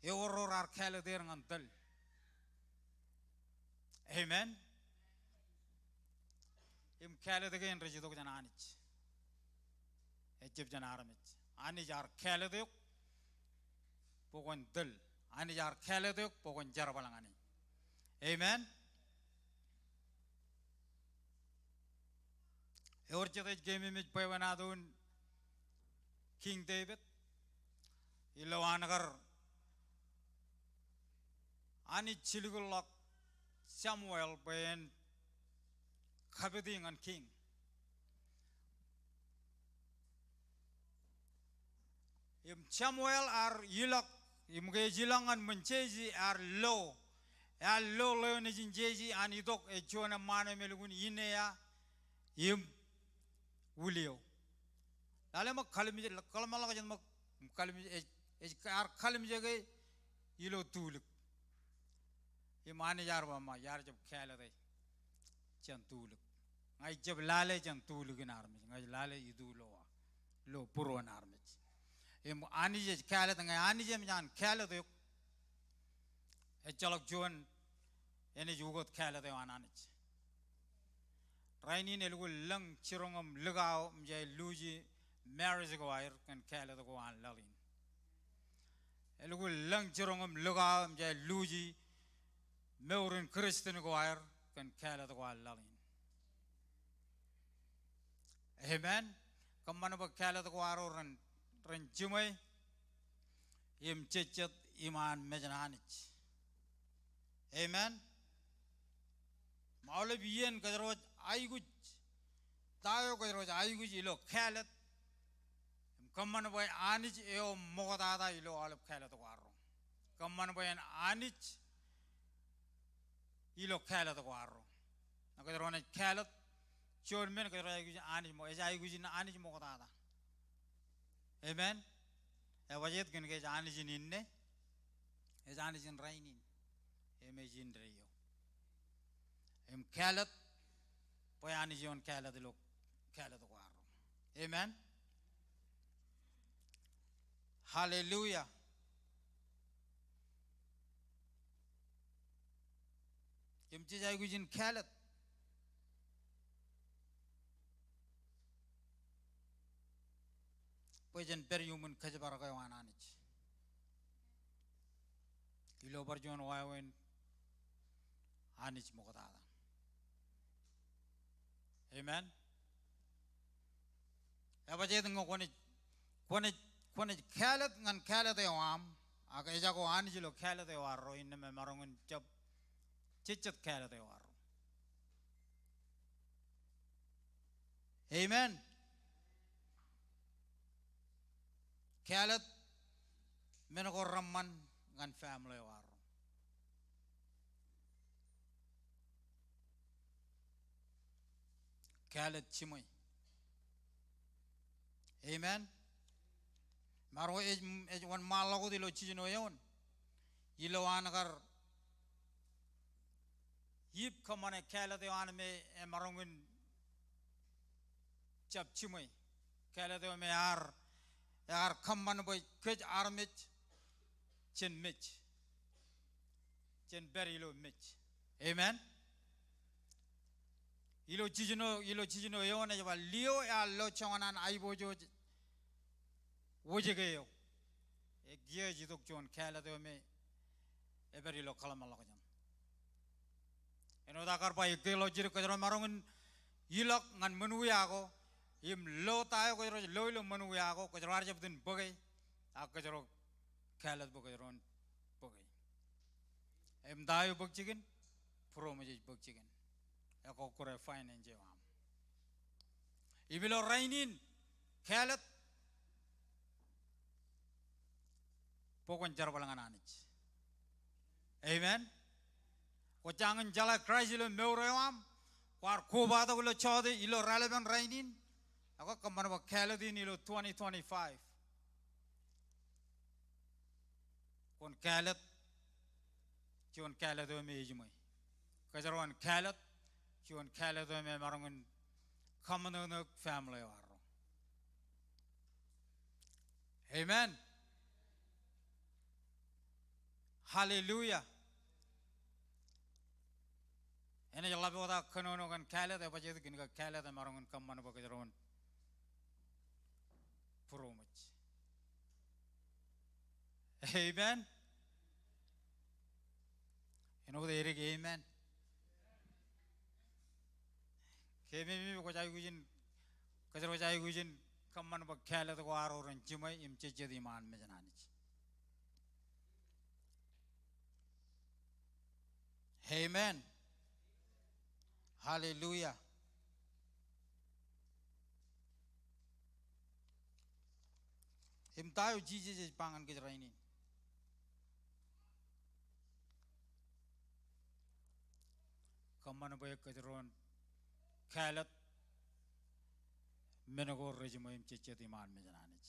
euror ar khalet der ngantal amen im khalet ge en rejido jana anich ejib jana aramich ani jar khalet yok pogon dal ani jar khalet yok pogon jar balangani amen eor chete game image pawanadun king david ilawanagar ani chiligulok Samuel ben khabeding an king im Samuel ar yilak im ge jilangan menceji ar lo ni jinjeji an idok e jona mane melgun inea im wulio dale mak khalmi kalmala jan mak kalmi e ar khalmi jage ilo tuluk imani jar bama yar jab khale de chan tuluk ngai jab lale chan tuluk in armi ngai lale idulo lo puron armi im ani je khale de ngai ani je jan khale de e chalok jon ene jugot khale de ananich raini ne lugul lang chirongam lugao mje luji marriage go air kan khale de go an lalin elugul lang chirongam lugao mje luji meurin Christian go air kan kala to lalin amen kamano ba kala to aro ran jumay im chechet iman mejananich amen maule bien kadroj ayguj tayo kadroj ayguj ilo khalat kamano ba anich eo mogadada ilo alap kala to aro kamano ba anich ilo khalat ko arro nakadrone khalat chor men kadro ayguji ani mo eja ayguji na ani mo kota amen e wajet gen ge ani jin inne e ani jin rainin e me jin reyo em khalat po ani jon khalat lo khalat ko arro amen hallelujah imti jay gujin khalat pojen per human khajbar ga wananich kilo barjon wawen anich mogadada amen Apa jadi tengok kone kalet ngan kalet yang am. Aga eja ko ani jilo kalet yang waro ini memarungun jab cicet kalet yang waro. Amen. Kalet menako ramman ngan family waro. Kalet cimoy. Amen. Maro ej wan malago dilo chijino yon. Ilo anagar yip kamane kalet yon me marongin chap cimoy. Kalet yon me ar kamman boy kej armit chen mich. Chen berilo mich. Amen. Ilo chijino yon ej wal leo ya lo chonganan aibojo wojege yo. Gia jidok jon kalet yon me berilo kalamalago jam. Eno dakar pa ikelo jiro kajero marongin ilok ngan menui ako. Im lo tayo kajero lo menui ako kajero arja betin bagay. Ak kajero kalet bo kajero bagay. Im tayo bagchikin pro mujhe bagchikin. Ako kore fine enje wam. Ibilo rainin kalet pokon jarbalangan anich. Amen. Ko jangan jala Christ ilo meurewam. War koba ta ulo chode ilo relevant rainin. Ako kamar wa kalet in ilo 2025. Kon kalet John kalet o me ejimoy. Kajaron kalet John kalet o me marungun kamano family waro. Amen. Hallelujah. Ene jalla be wada kanono kan kalet apa jadi gini ka kalet marungun kamano ba kajaron promuch. Amen. Eno de ere amen. Kemi ko jai gujin kajaro jai gujin kamano ba kalet ko aro ran jimai im cheche di man me janani. Amen. Hallelujah. Him tayo Jesus pangan kita ini. Kamana bayak kajaron kalet menago rejimo him cece di man me janani.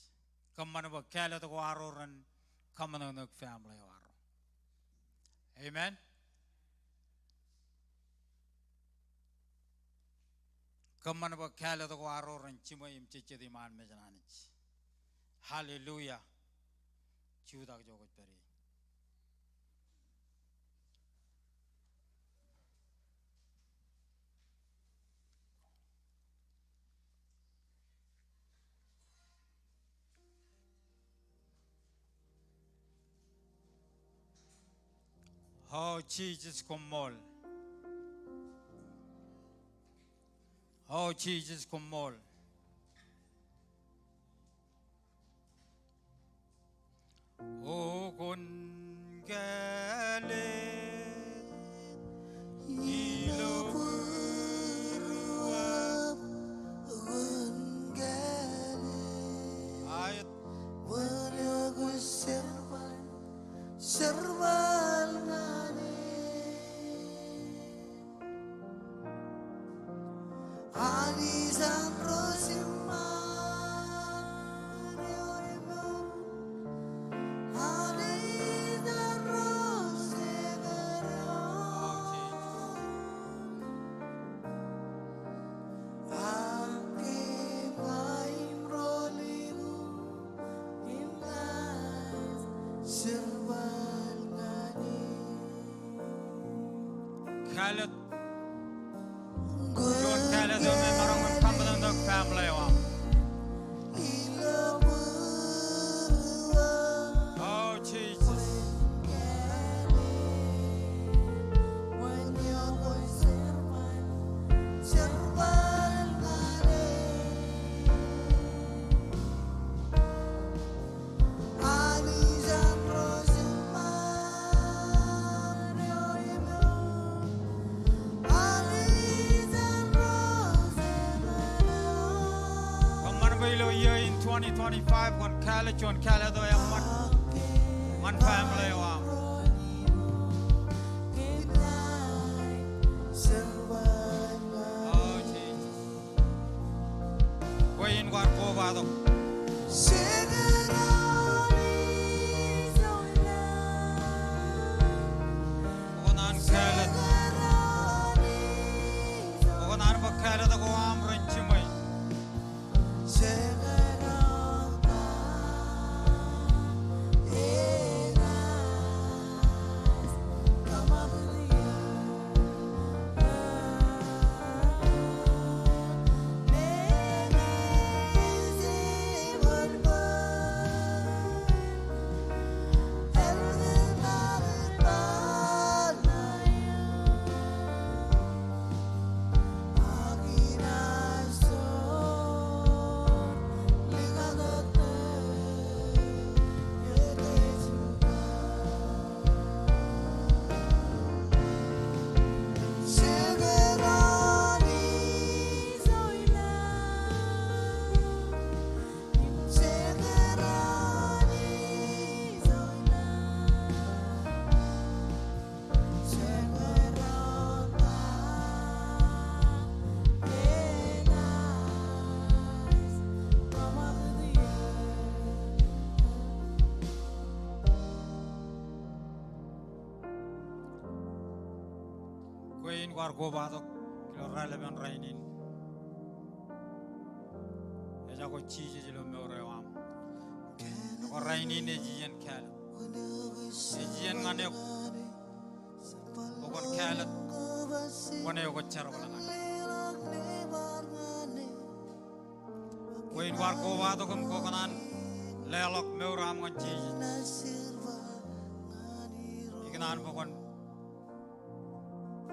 Kamana bayak kalet ko aroran kamana nak family waro. Amen. Kamana ba kalet ko aroran chimo im cece di man me janani. Hallelujah. Chudak jogot peri. Oh Jesus Kommol. Oh Jesus Kommol. Oh kon gale ilo Beruap unggale ayat Menyagu serval ngane Anisan rosimman kalet John kalet o me marungun kamana nak family wa. Oh Jesus. 2025 kon kala chon kala do yang man family wa oh Jesus koin war koba do onan kala onan ba kala do ko am renchimai koin war koba do kilo rale men rainin ya ko chije jilo me rewam ko rainin e jiyen kala e jiyen ngane ko kon kala wone ko charo bala ngane koin war koba do kon ko kanan lelok me ram ngon chije ignan bo kon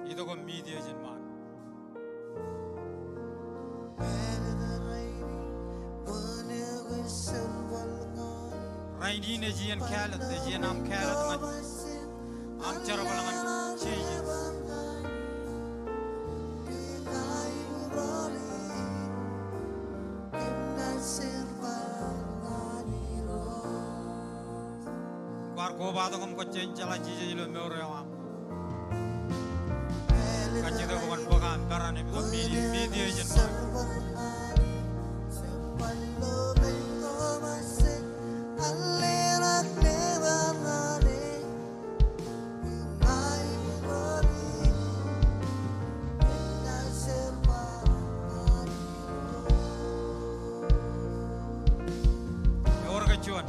itu kok media jenman. Raini ne jian kalat, ne jian am kalat man. Am cara balangan cici. Kuar koba tu kamu kecil jalan cici jelo meore am. Kacau tu bukan bukan karena itu media jenman. Orang kecuan.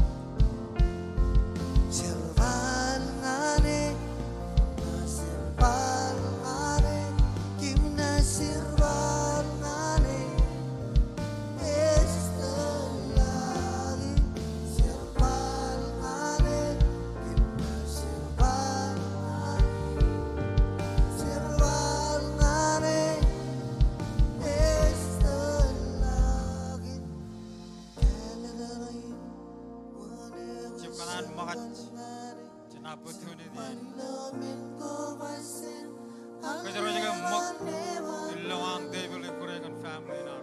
Cipkanan makat cina betul ni. Kejar juga mak ilawang devil ikut family na.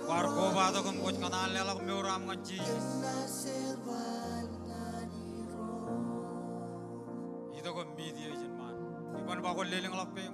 War koba tu kamu kuch kanan lelak meuram ngaji. Itu kau media jenman. Iban bakul leling lapeng.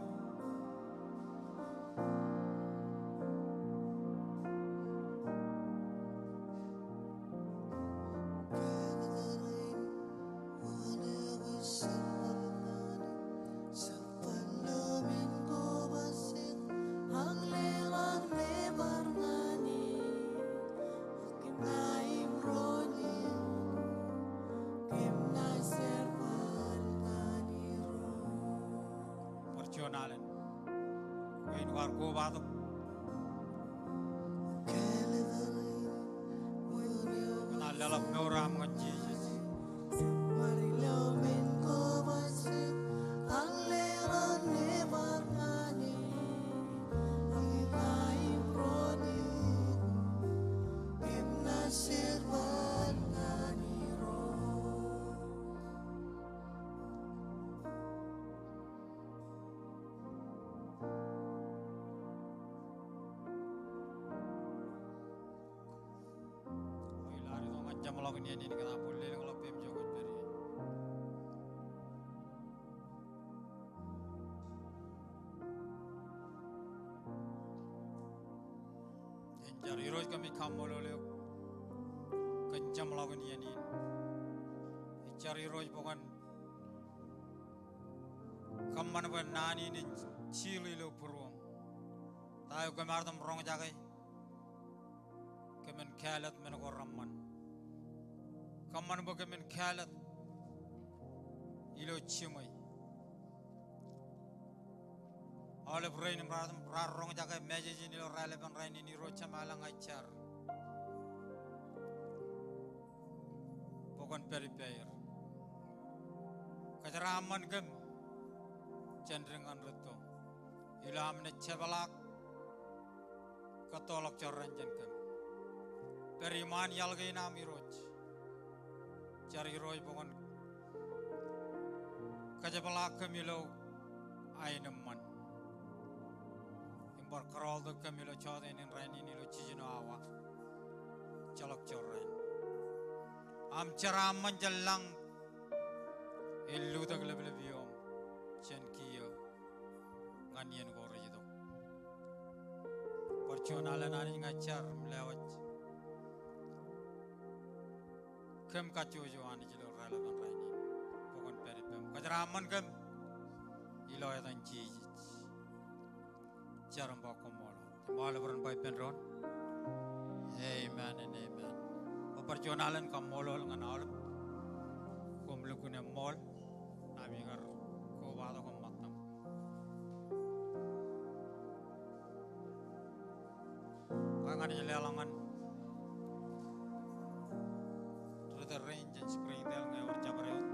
Perjuangan. Kain war koba tu. Kanan lelak meuram ngaji. malok ni ini kena boleh kalau pem jogot beri. Enjar iroj kami Kommol oleh kencam lawan ini. Enjar iroj bukan kamman bukan nani ini cili lo peruang. Tahu kemar tam rong jagai. Kemen kalat men koramman. Kamman bukan kemen kalat. Ilo cimai. Oleh brain meratam rong jagai meja jini lo relevan rain ini roca malang acar. Bukan peripair. Keceraman kem. Cenderungan reto. Ilo amne cebalak. Ketolak coran jen kem. Periman yalgai nami roj. Cari roj bukan. Kecebalak kem ilo aineman. Imbar kerol tu kem ilo cawat ini rain ini ilo cijino awa. Calak coran. Am ceraman jelang. Ilu tak lebih om. Cen kiyo. Nganian gore itu. Perjuangan nani ngajar melewat. Kem kacu juan jilo relevan raini. Bukan peripem. Kajeraman kem. Ilo ya tan cici. Jaram bawa Kommol. Malah beran bayi penron. Amen and amen. Perjuangan Kommol ngan alp. Komlukunya mall. Nabi ngar koba atau kommatam. Kangan jelelangan. Through the range and spring del ngai orca bereut.